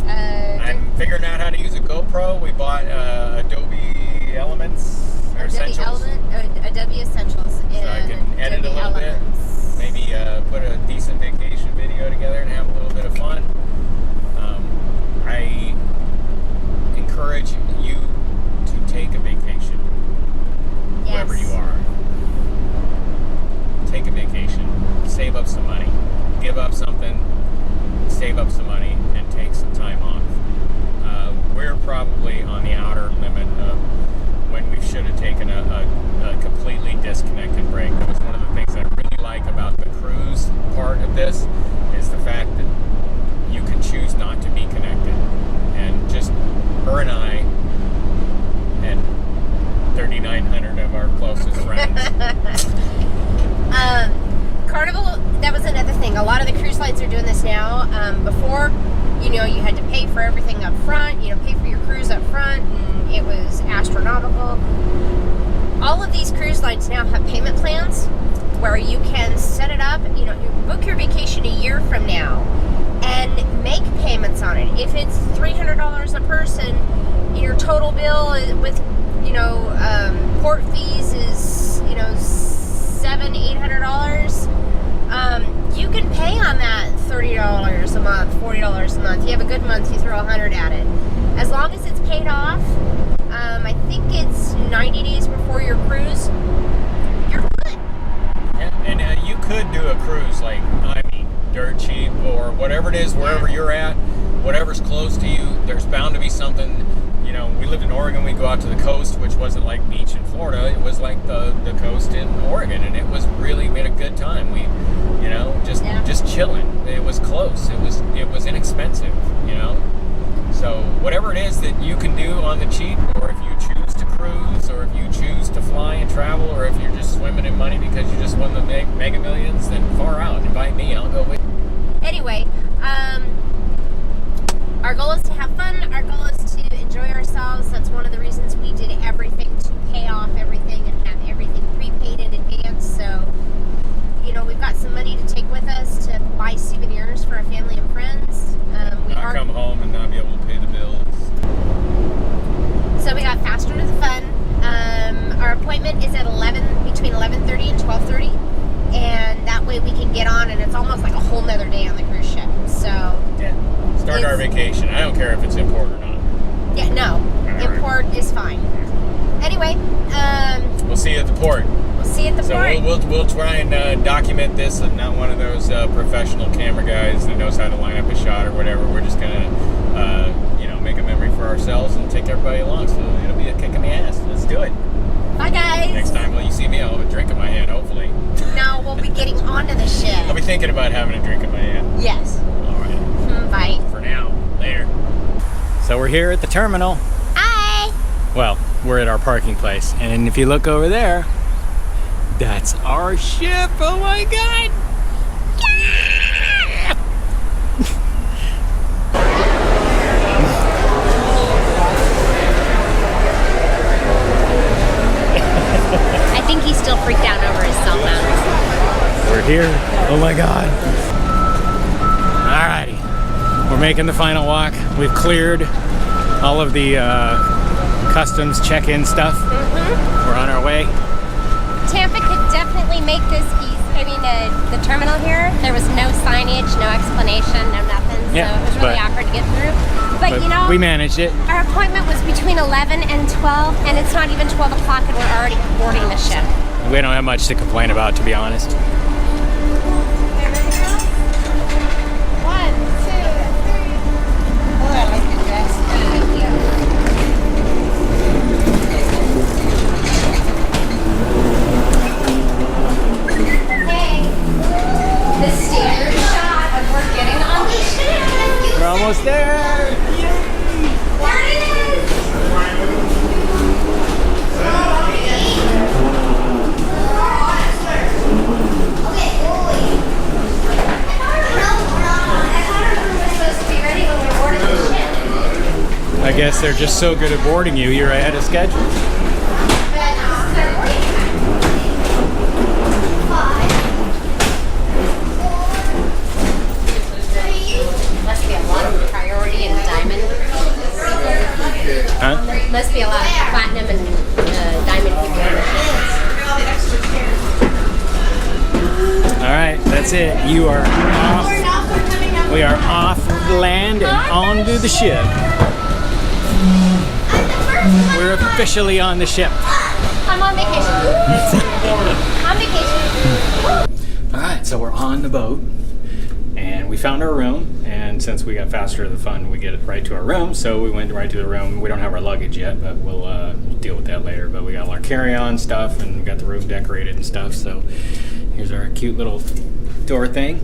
I'm figuring out how to use a GoPro. We bought Adobe Elements on the outer limit of when we should have taken a completely disconnected break. That was one of the things that I really like about the cruise part of this, is the fact that you can choose not to be connected. And just her and I and 3,900 of our closest friends. Carnival, that was another thing. A lot of the cruise lines are doing this now. Before, you know, you had to pay for everything up front, you know, pay for your cruise up front, and it was astronomical. All of these cruise lines now have payment plans where you can set it up, you know, you book your vacation a year from now and make payments on it. If it's $300 a person, your total bill with, you know, port fees is, you know, $700-800. You can pay on that $30 a month, $40 a month. You have a good month, you throw $100 at it. As long as it's paid off, I think it's 90 days before your cruise, you're good. Yeah, and you could do a cruise like, I mean, dirt cheap or whatever it is, wherever you're at, whatever's close to you. There's bound to be something. You know, we lived in Oregon, we go out to the coast, which wasn't like beach in Florida, it was like the coast in Oregon, and it was really, we had a good time. We, you know, just chilling. It was close. It was inexpensive, you know. So whatever it is that you can do on the cheap, or if you choose to cruise, or if you choose to fly and travel, or if you're just swimming in money because you just won the Mega Millions, then far out. Invite me, I'll go with you. Anyway, our goal is to have fun. Our goal is to enjoy ourselves. That's one of the reasons we did everything to pay off everything and have everything prepaid in advance. So, you know, we've got some money to take with us to buy souvenirs for our family and friends. Not come home and not be able to pay the bills. So we got faster to the fun. Our appointment is at between 11:30 and 12:30, and that way we can get on, and it's almost like a whole nother day on the cruise ship. So yeah, start our vacation. I don't care if it's import or not. Yeah, no, import is fine. Anyway, we'll see you at the port. We'll see you at the port. So we'll try and document this. I'm not one of those professional camera guys that knows how to line up a shot or whatever. We're just gonna, you know, make a memory for ourselves and take everybody along. So it'll be a kick in the ass. Let's do it. Bye, guys. Next time, well, you see me, I'll have a drink in my hand, hopefully. No, we'll be getting onto the ship. I'll be thinking about having a drink in my hand. Yes. All right. Bye. For now. Later. So we're here at the terminal. Hi. Well, we're at our parking place, and if you look over there, that's our ship. Oh my God! Yeah! I think he's still freaked out over his cell phone. We're here. Oh my God! Alrighty, we're making the final walk. We've cleared all of the customs check-in stuff. We're on our way. Tampa could definitely make this the terminal here. There was no signage, no explanation, no nothing. Yeah, so it was really awkward to get through. But you know, we managed it. Our appointment was between 11 and 12, and it's not even 12 o'clock, and we're already boarding the ship. We don't have much to complain about, to be honest. We're almost there! Yay! I guess they're just so good at boarding you, you're ahead of schedule. Huh? Must be a lot of platinum and diamond people in the Alright, that's it. You are off. We are off the land and onto the ship. We're officially on the ship. I'm on vacation. On vacation. Alright, so we're on the boat. And we found our room, and since we got faster to the fun, we get it right to our room. So we went right to the room. We don't have our luggage yet, but we'll deal with that later. But we got all our carry-on stuff, and we got the room decorated and stuff. So here's our cute little door thing.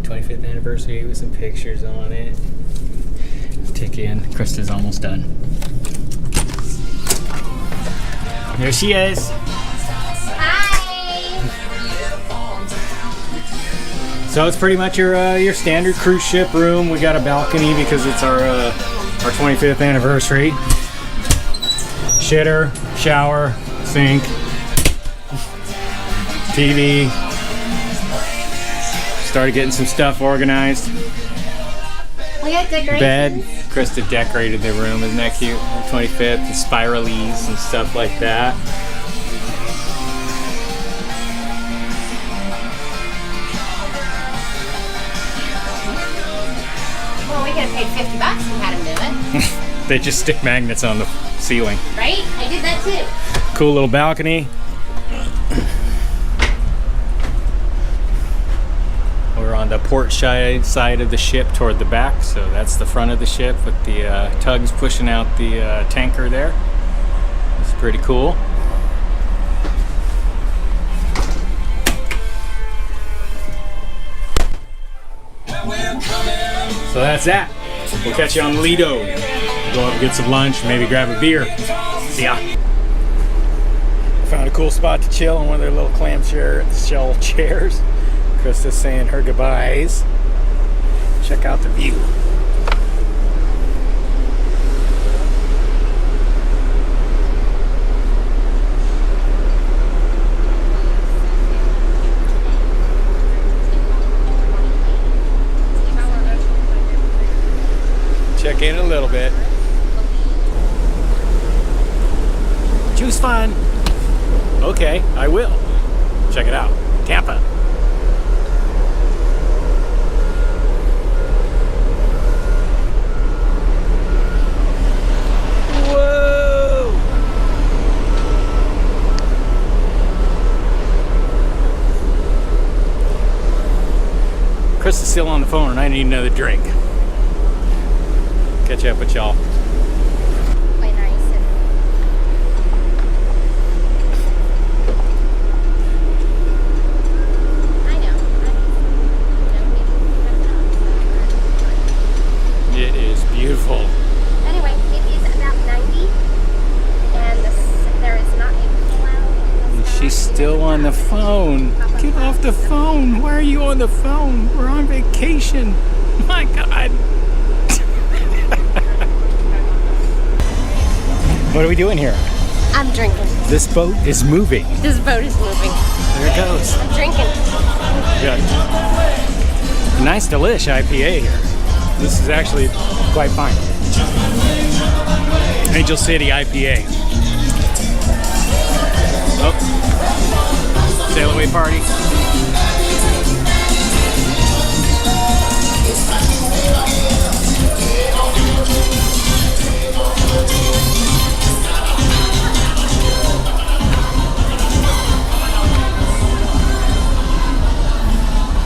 25th anniversary with some pictures on it. Tick in. Krista's almost done. There she is. So it's pretty much your standard cruise ship room. We got a balcony because it's our 25th anniversary. Shitter, shower, sink, TV. Started getting some stuff organized. We got decorations. Bed. Krista decorated the room. Isn't that cute? 25th, the spiralies and stuff like that. Well, we could have paid $50 and had him do it. They just stick magnets on the ceiling. Right? I did that too. Cool little balcony. We're on the port side of the ship toward the back, so that's the front of the ship with the tugs pushing out the tanker there. It's pretty cool. So that's that. We'll catch you on Lido. Go up and get some lunch, maybe grab a beer. See ya. Found a cool spot to chill on one of their little clamshell chairs. Krista's saying her goodbyes. Check out the view. Check in a little bit. Choose fun. Okay, I will. Check it out. Tampa. Chris is still on the phone and I need another drink. Catch up with y'all. Play nice and I know. It is beautiful. Anyway, it is about 90 and there is not a cloud. And she's still on the phone. Get off the phone. Why are you on the phone? We're on vacation. My God. What are we doing here? I'm drinking. This boat is moving. This boat is moving. There it goes. I'm drinking. Good. Nice delish IPA here. This is actually quite fine. Angel City IPA. Oh. Sail away party.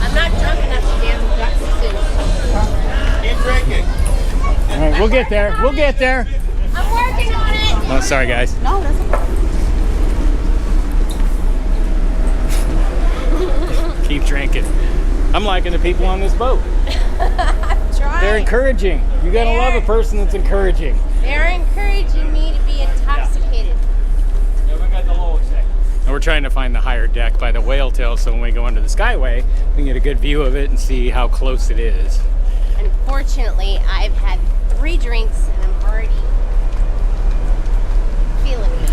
I'm not drunk enough to dance with Bacchus. Keep drinking. All right, we'll get there. We'll get there. I'm working on it. Oh, sorry, guys. No, that's okay. Keep drinking. I'm liking the people on this boat. I'm trying. They're encouraging. You gotta love a person that's encouraging. They're encouraging me to be intoxicated. Yeah, we got the lowest deck. And we're trying to find the higher deck by the whale tail, so when we go into the Skyway, we can get a good view of it and see how close it is. Unfortunately, I've had 3 drinks and I'm already feeling it.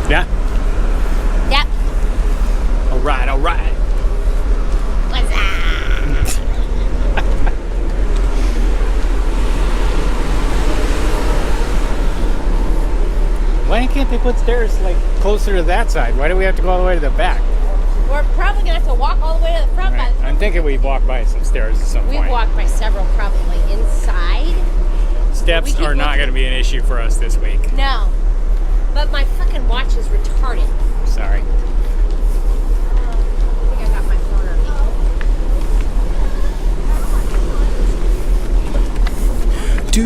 Yeah? Yep. All right, all right. What's that? Why can't they put stairs like closer to that side? Why do we have to go all the way to the back? We're probably gonna have to walk all the way to the front. Right. I'm thinking we walk by some stairs at some We've point. walked by several probably inside. Steps We keep are not looking. going to be an issue for us this week. No. But my fucking watch is retarded. Sorry. I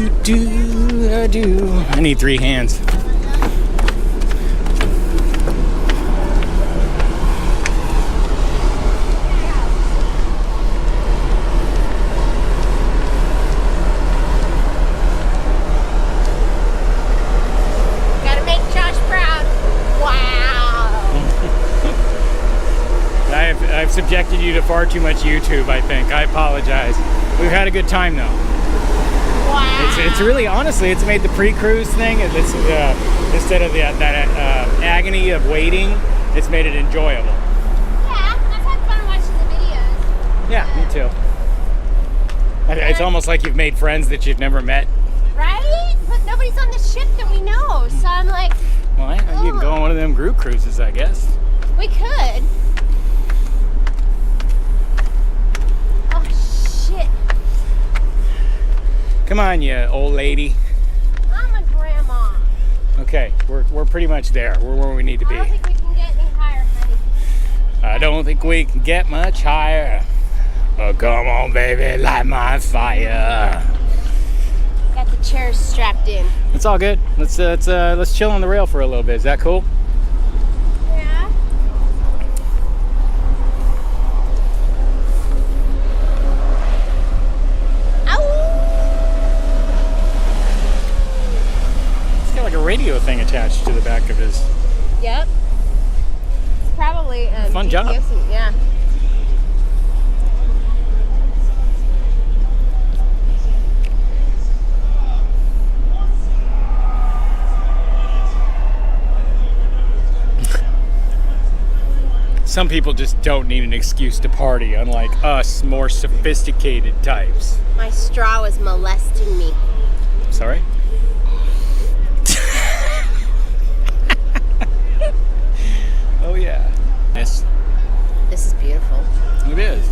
need 3 hands. Gotta make Josh proud. Wow. I've subjected you to far too much YouTube, I think. I apologize. We've had a good time though. Wow. It's really, honestly, it's made the pre-cruise thing, it's, instead of that agony of waiting, it's made it enjoyable. Yeah, I've had fun watching the videos. Yeah, me too. It's almost like you've made friends that you've never met. Right? But nobody's on the ship that we know, so I'm like, Well, you can go on one of them group cruises, I guess. we could. Oh, shit. Come on, you old lady. I'm a grandma. Okay, we're pretty much there. We're where we need to I don't be. think we can get any higher, honey. I don't think we can get much higher. Oh, come on, baby, light my fire. Got the chairs strapped in. It's all good. Let's chill on the rail for a little bit. Is that cool? Yeah. It's got like a radio thing attached to the back of his. Yep. It's probably Fun job. GPS-ing, yeah. Some people just don't need an excuse to party, unlike us more sophisticated types. My straw was molesting me. Sorry? Oh yeah. Yes, This is beautiful. it is.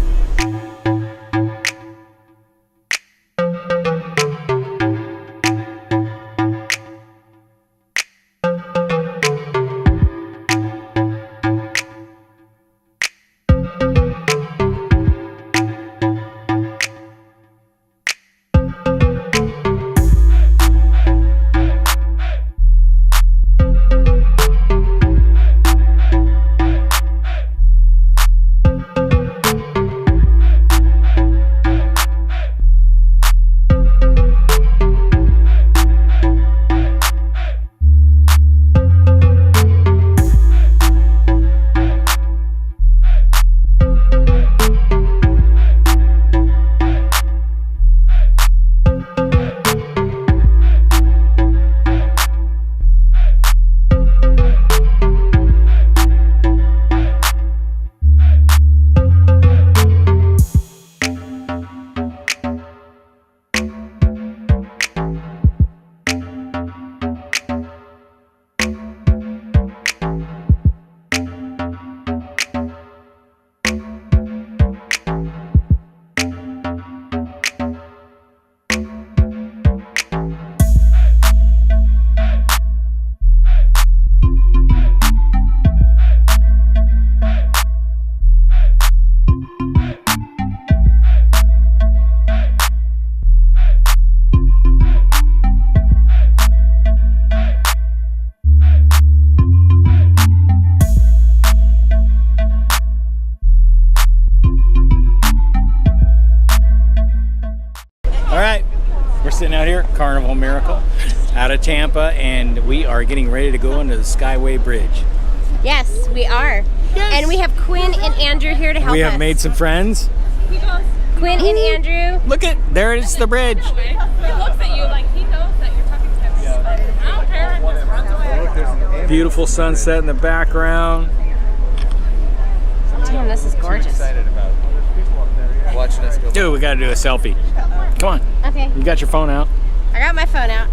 Sitting out here, Carnival Miracle, out of Tampa, and we are getting ready to go into the Skyway Bridge. Yes, we are. Yes. And we have Quinn and Andrew here to help us. We have made some friends. Quinn and Andrew. Look at, there is the bridge. He looks at you like he knows that you're talking to him. I don't care, and just runs away. Beautiful sunset in the background. Damn, this is gorgeous. Excited about watching us go. Dude, we gotta do a selfie. Come on. Okay, You got your phone out. I got my phone out.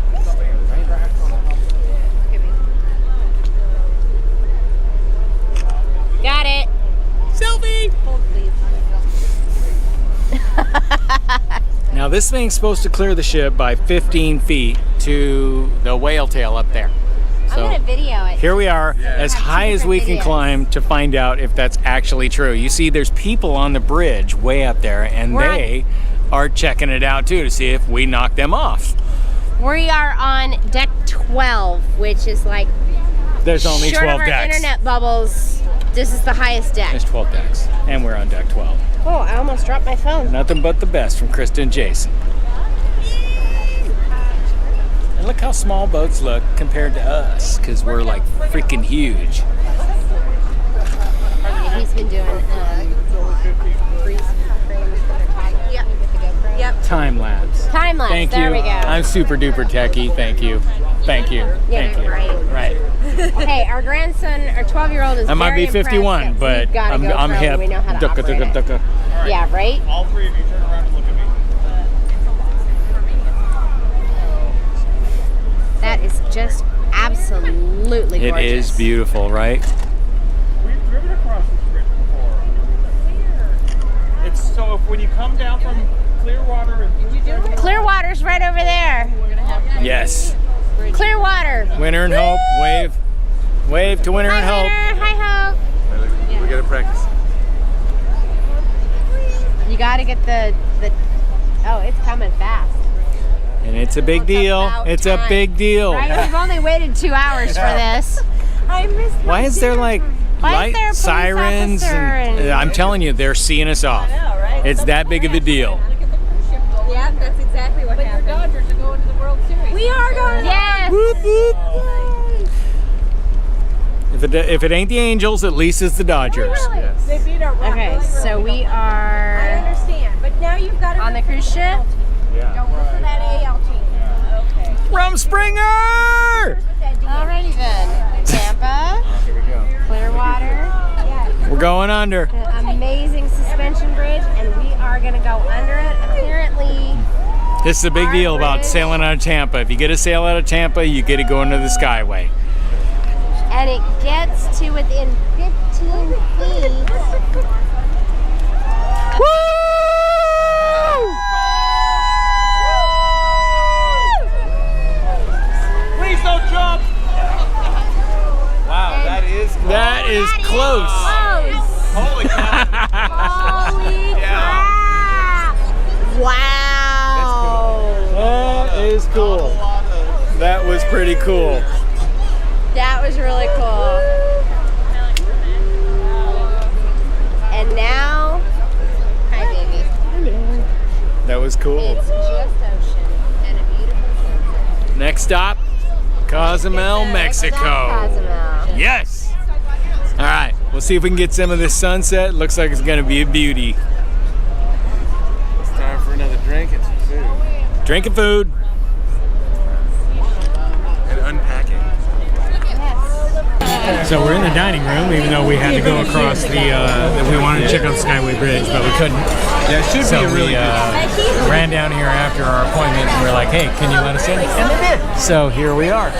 Got it. Selfie! Hold, please. Now this thing's supposed to clear the ship by 15 feet to the whale tail up there. I'm gonna video it. Here we are, as Have two high as we different can videos. climb to find out if that's actually true. You see, there's people on the bridge way up there, and We're they are checking it out too to see if we knock them off. We are on deck 12, which is like There's only short 12 of our decks. internet bubbles. This is the highest deck. There's 12 decks, and we're on deck 12. Oh, I almost dropped my phone. Nothing but the best from Krista and Jason. And look how small boats look compared to us, because we're like freaking huge. He's been doing freeze frames with their tag. Yep. With the GoPro. Yep. Time lapse. Time lapse. Thank there you. we go. I'm super duper techie. Thank you. Thank you. Yeah, Thank you. right. Hey, our grandson, our 12-year-old is I might be very 51, impressed but that we've got a I'm GoPro hip. and we know how to operate it. Ducka. Yeah, right? All three of you turn around and look at me. That is just absolutely It gorgeous. is beautiful, right? We've driven across this bridge before. It's so if when you come down from Clearwater and Clearwater's right over there. Yes. Clearwater. Winter and Hope. Wave to Winter and Hi, Hope. Winter. Hi, Hope. We gotta practice. You got to get the. Oh, it's coming fast. And it's a big deal. about It's a time. big deal. Right? We've only waited 2 hours for this. I missed. Why is there like Why is there a light police sirens? officer and- I'm telling you, they're seeing us off. It's that big of a deal. Yeah, that's exactly what happened. But your Dodgers are going to the World Series. We are going. Yes. Whoop, whoop. If it ain't the Angels, at least it's the Dodgers. They beat our Okay, so we I are understand, but now you've got to on the cruise ship. Don't look for that AL team. Okay. Rumspringer! Alrighty then. Tampa, Here we go. Clearwater, We're going under. an amazing suspension bridge, and we are gonna go under it. Apparently, This is a big deal about sailing out of Tampa. If you get a sail out of Tampa, you get to go into the Skyway. and it gets to within 15 feet. please don't jump. Wow, that is cool. That is close. Holy cow. Holy crap! Wow! That is cool. That was pretty cool. That was really cool. And now, hi baby. That was cool. It's just ocean and a beautiful sunset. Next stop, Cozumel, Mexico. Cozumel. Yes. All right, we'll see if we can get some of this sunset. Looks like it's gonna be a beauty. It's time for another drink and some food. Drinking food. And unpacking. So we're in the dining room, even though we had to go across the. We wanted to check out the Skyway Bridge, but we couldn't. Yeah, it should So be a really we ran down here after our appointment, and we're like, "Hey, can you let us in?" And they did. So here we are.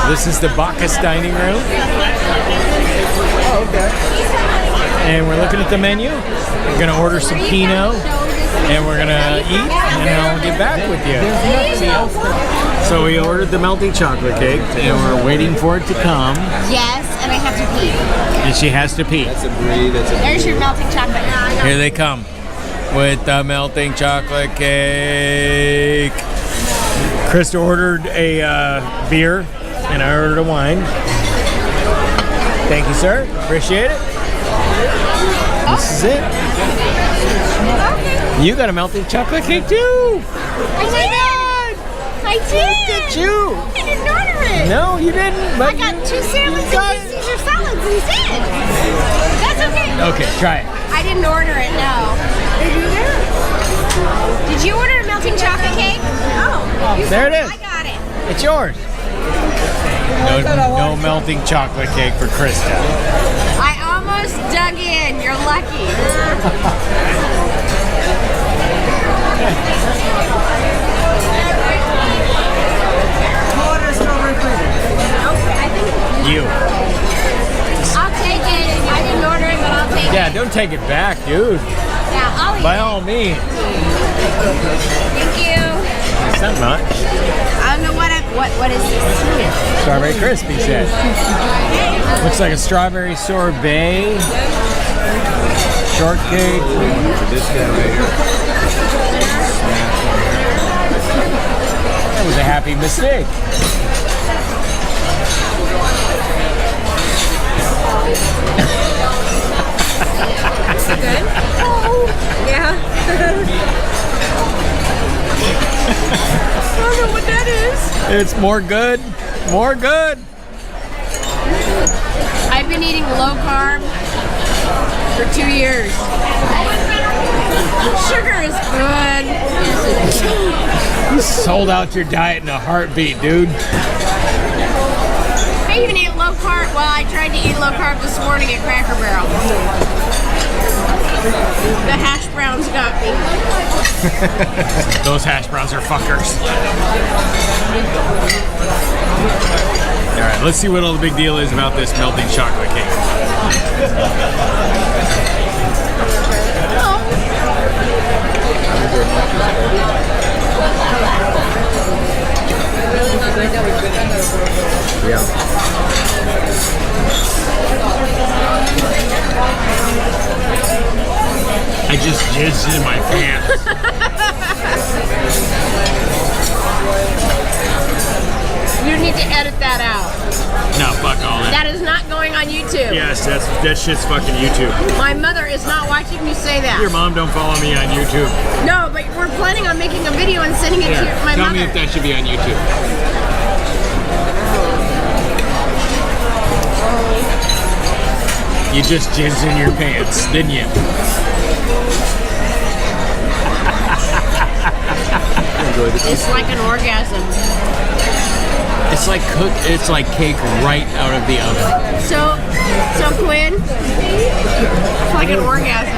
This is the Bacchus dining room. Oh, okay. And we're looking at the menu. We're gonna order some Pinot, and we're gonna eat, and then I'll get back with you. So we ordered the melting chocolate cake, and we're waiting for it to come. Yes, and I have to pee. And she has to pee. That's a breed. That's a There's your melting chocolate. Here they come with the melting chocolate cake. Krista ordered a beer, and I ordered a wine. Thank you, sir. Appreciate it. This is it. You got a melting chocolate cake too. Oh my god! I did! Look at you. I didn't order it! No, you didn't. But I got 2 salads and 2 Caesar salads instead. That's okay. Okay, try it. I didn't order it, no. Did you order it? Did you order a melting chocolate cake? Oh. There it is. I got it. It's yours. No melting chocolate cake for Krista. I almost dug in. You're lucky. You. I'll take it. I didn't order it, but I'll take it. Yeah, don't take it back, dude. Yeah, I'll eat By it. all means. Thank you. It's not much. I don't know what is this? Strawberry crisp, he said. Looks like a strawberry sorbet. Shortcake. this guy right here. happy mistake. Good? Yeah. I don't know what that is. It's more good. More good. I've been eating low carb for 2 years. Sugar is good. You sold out your diet in a heartbeat, dude. I even ate low carb. Well, I tried to eat low carb this morning at Cracker Barrel. The hash browns got me. Those hash browns are fuckers. All right, let's see what all the big deal is about this melting chocolate cake. I just jizzed in my pants. You need to edit that out. No, fuck all that. That is not going on YouTube. Yes, that shit's fucking YouTube. My mother is not watching you say that. Your mom don't follow me on YouTube. No, but we're planning on making a video and sending it to my Tell mother. me if that should be on YouTube. You just jizzed in your pants, didn't you? It's like an orgasm. It's like cake right out of the oven. So Quinn, it's like an orgasm.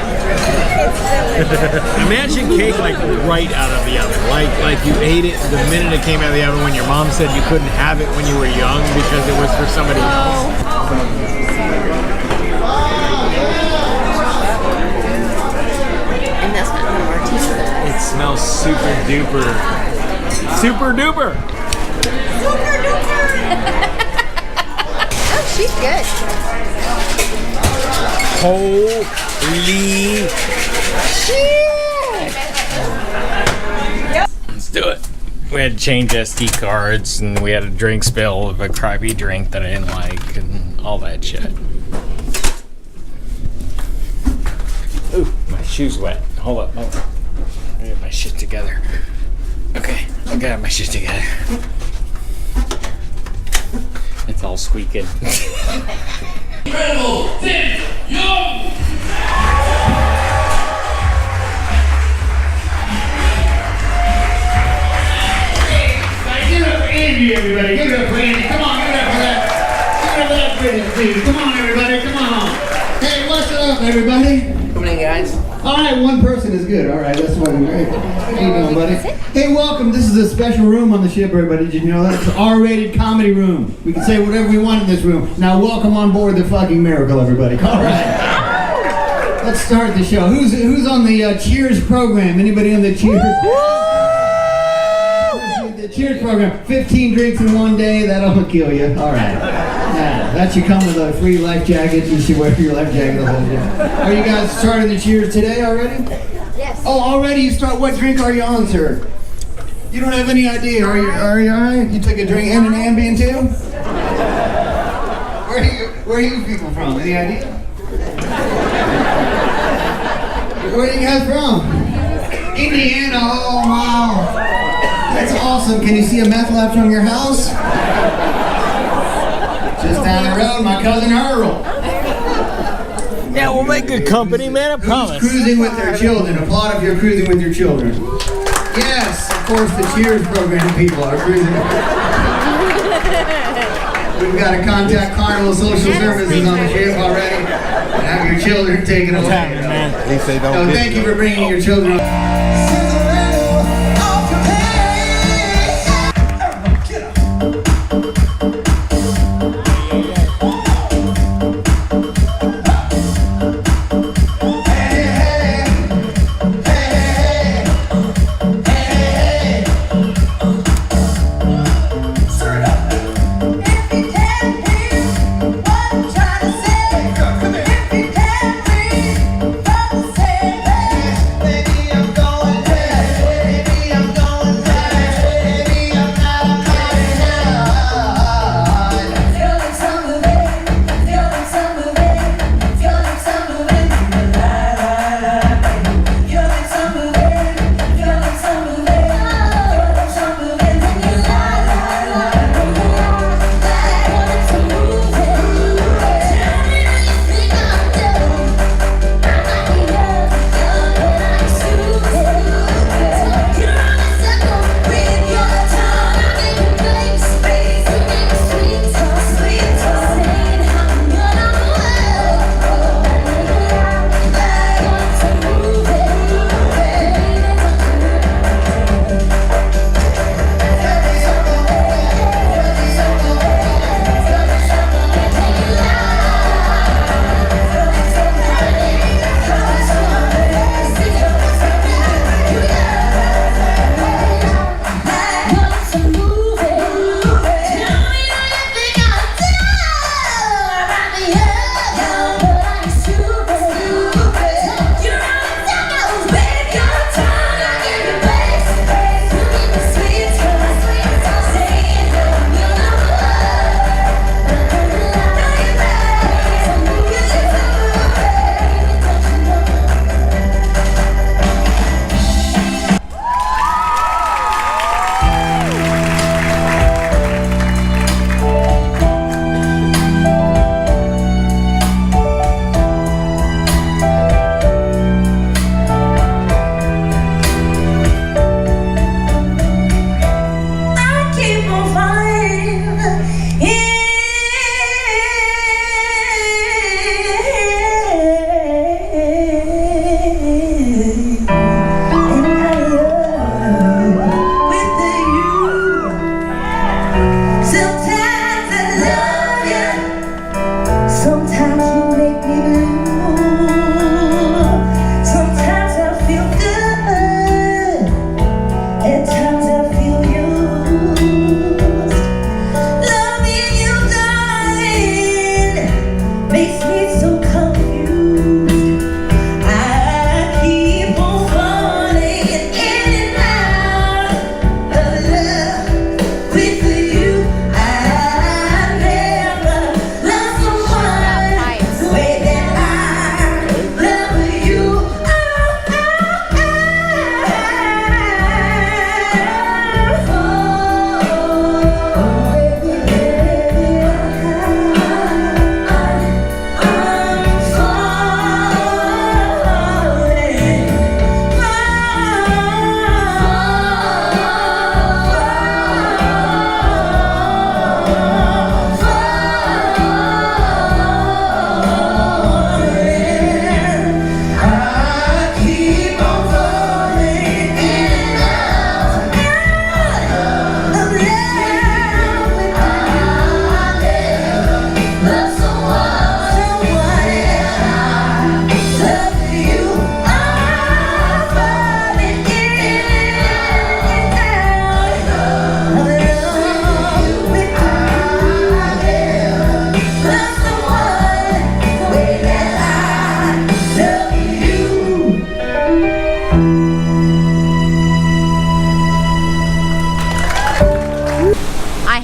Imagine cake like right out of the oven. Like you ate it the minute it came out of the oven when your mom said you couldn't have it when you were young because it was for somebody else. And that's not one of our t-shirts. It smells super duper. Super duper! Oh, she's good. Holy shit! Let's do it. We had to change SD cards and we had a drink spill of a crappy drink that I didn't like and all that shit. Ooh, my shoe's wet. Hold up. Let me get my shit together. Okay, I got my shit together. It's all squeaking. Incredible! Young! Give it up for Andy, everybody. Give it up for Andy. Come on, give it up for that. Give it up for that British, please. Come on, everybody. Come on. Hey, what's up, everybody? Good evening, guys. All right, one person is good. All right, that's fucking great. How you doing, buddy? Hey, welcome. This is a special room on the ship, everybody. Did you know that? It's an R-rated comedy room. We can say whatever we want in this room. Now, welcome on board the fucking Miracle, everybody. All right. Let's start the show. Who's on the Cheers program? Anybody on the Cheers? The Cheers program. 15 drinks in one day. That'll kill you. All right. Yeah, that should come with a free life jacket. You should wear your life jacket the whole day. Are you guys starting the Cheers today already? Yes. Oh, already you start. What drink are you on, sir? You don't have any idea. Are you all right? You took a drink and an Ambien too? Where are you people from? Any idea? Where are you guys from? Indiana. Oh, wow. That's awesome. Can you see a meth lab from your house? Just down the road, my cousin Earl. Yeah, we'll make good company, man, I promise. Who's cruising with their children? Applaud if you're cruising with your children. Yes, of course, the Cheers program people are cruising. We've got to contact Carnival Social Services on the ship already and have your children taken away. Man. They say don't So thank you for bringing your children. Baby, I'm going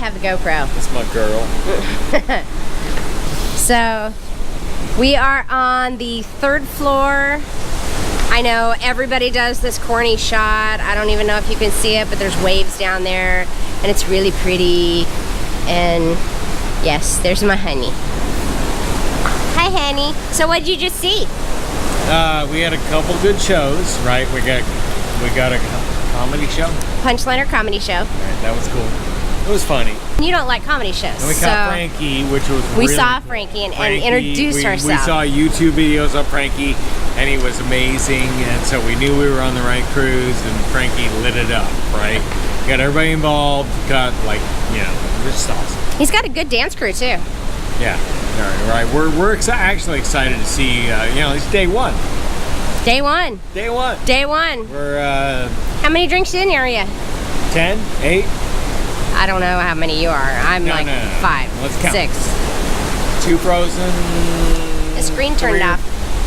have the GoPro. That's my girl. So we are on the 3rd floor. I know everybody does this corny shot. I don't even know if you can see it, but there's waves down there and it's really pretty. And yes, there's my honey. Hi, honey. So what'd you just see? We had a couple good shows, right? We got a comedy show. Punchliner comedy show. Right, that was cool. It was funny. You don't like comedy shows. And we caught Frankie, which was we really saw cool. Frankie and Frankie, introduced ourselves. We saw YouTube videos of Frankie, and he was amazing, and so we knew we were on the right cruise, and Frankie lit it up, right? Got everybody involved, got like, you know, it was just awesome. He's got a good dance crew too. Yeah, all right. We're actually excited to see, you know, it's day one. Day one. Day one. Day one. We're, how many drinks in are you? 10, 8? I don't know how many you are. I'm No. 5, Let's count. 6. 2 frozen. The screen turned 3 or off.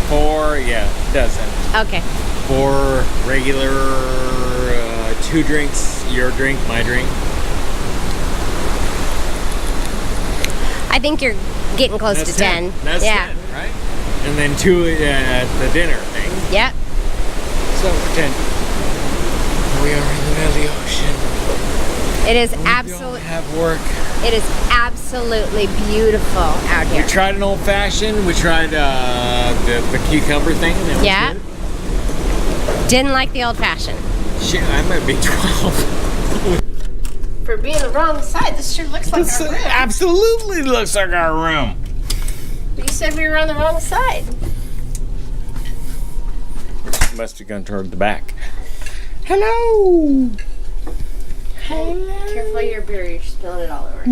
4, yeah, it doesn't. Okay. 4 regular, 2 drinks, your drink, my drink. I think you're getting close to 10. That's yeah. 10, right? And then 2 at the dinner thing. Yep. So 10. We are in the middle of the ocean. It is We don't absolutely. have work. It is absolutely beautiful out here. We tried an old fashioned. We tried the cucumber thing. That was Yeah. good. Didn't like the old fashioned. Shit, I might be 12. For being the wrong side, this sure looks like This our room. absolutely looks like our room. You said we were on the wrong side. Must have gone toward the back. Hello. Careful of your beer, you're spilling it all over.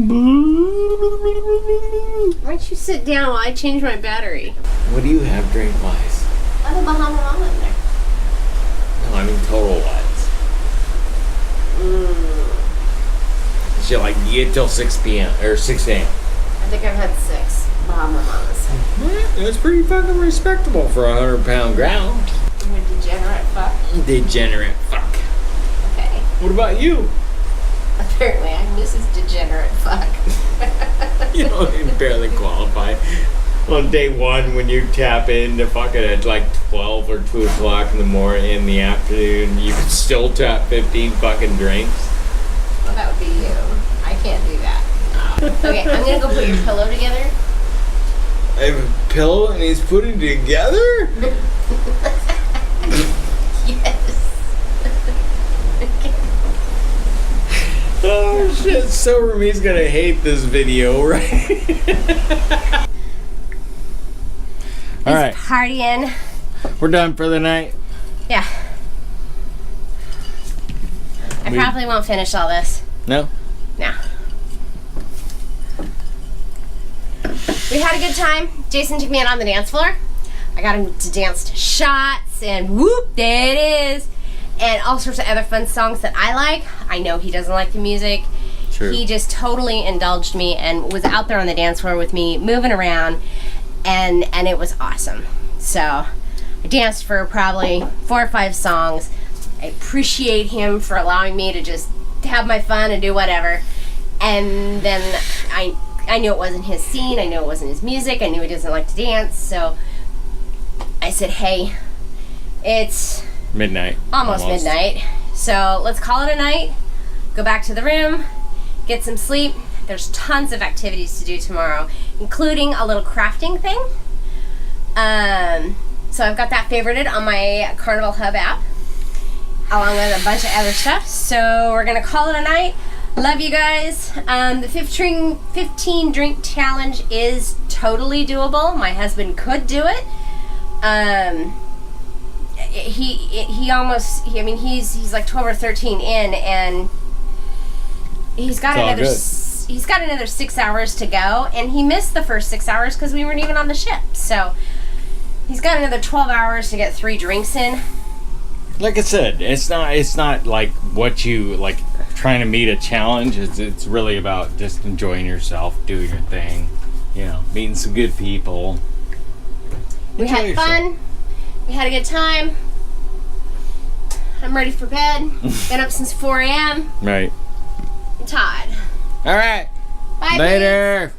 Why don't you sit down while I change my battery? What do you have drink-wise? I have a Bahama Mama in there. No, I mean total-wise. Shit, like you get till 6 p.m. or 6 a.m. I think I've had 6 Bahama Mamas. That's pretty fucking respectable for a 100-pound ground. I'm a degenerate fuck. Degenerate fuck. Okay. What about you? Apparently, I'm Mrs. Degenerate fuck. You don't even barely qualify. On day 1, when you tap into fucking at like 12 or 2 o'clock in the morning, in the afternoon, you can still tap 15 fucking drinks. Well, that would be you. I can't do that. Okay, I'm gonna go put your pillow together. I have a pillow and he's putting it together? Yes. Oh shit, so Ramie's gonna hate this video, right? Alright, Partying. we're done for the night. Yeah. I probably won't finish all this. No? No. We had a good time. Jason took me out on the dance floor. I got him to dance to Shots and whoop, there it is. And all sorts of other fun songs that I like. I know he doesn't like the music. True. He just totally indulged me and was out there on the dance floor with me, moving around, and it was awesome. So I danced for probably 4 or 5 songs. I appreciate him for allowing me to just have my fun and do whatever. And then I knew it wasn't his scene. I knew it wasn't his music. I knew he doesn't like to dance. So I said, hey, it's Midnight. almost midnight. So let's call it a night. Go back to the room. Get some sleep. There's tons of activities to do tomorrow, including a little crafting thing. So I've got that favorited on my Carnival Hub app, along with a bunch of other stuff. So we're gonna call it a night. Love you guys. The 15 drink challenge is totally doable. My husband could do it. He's like 12 or 13 in, and he's got another 6 hours to go, and he missed the first 6 hours because we weren't even on the ship. So he's got another 12 hours to get 3 drinks in. Like I said, it's not like what you like trying to meet a challenge. It's really about just enjoying yourself, doing your thing, you know, meeting some good people. We had fun. We had a good time. I'm ready for bed. Been up since 4 a.m. Right. I'm tired. All right. Bye, Later.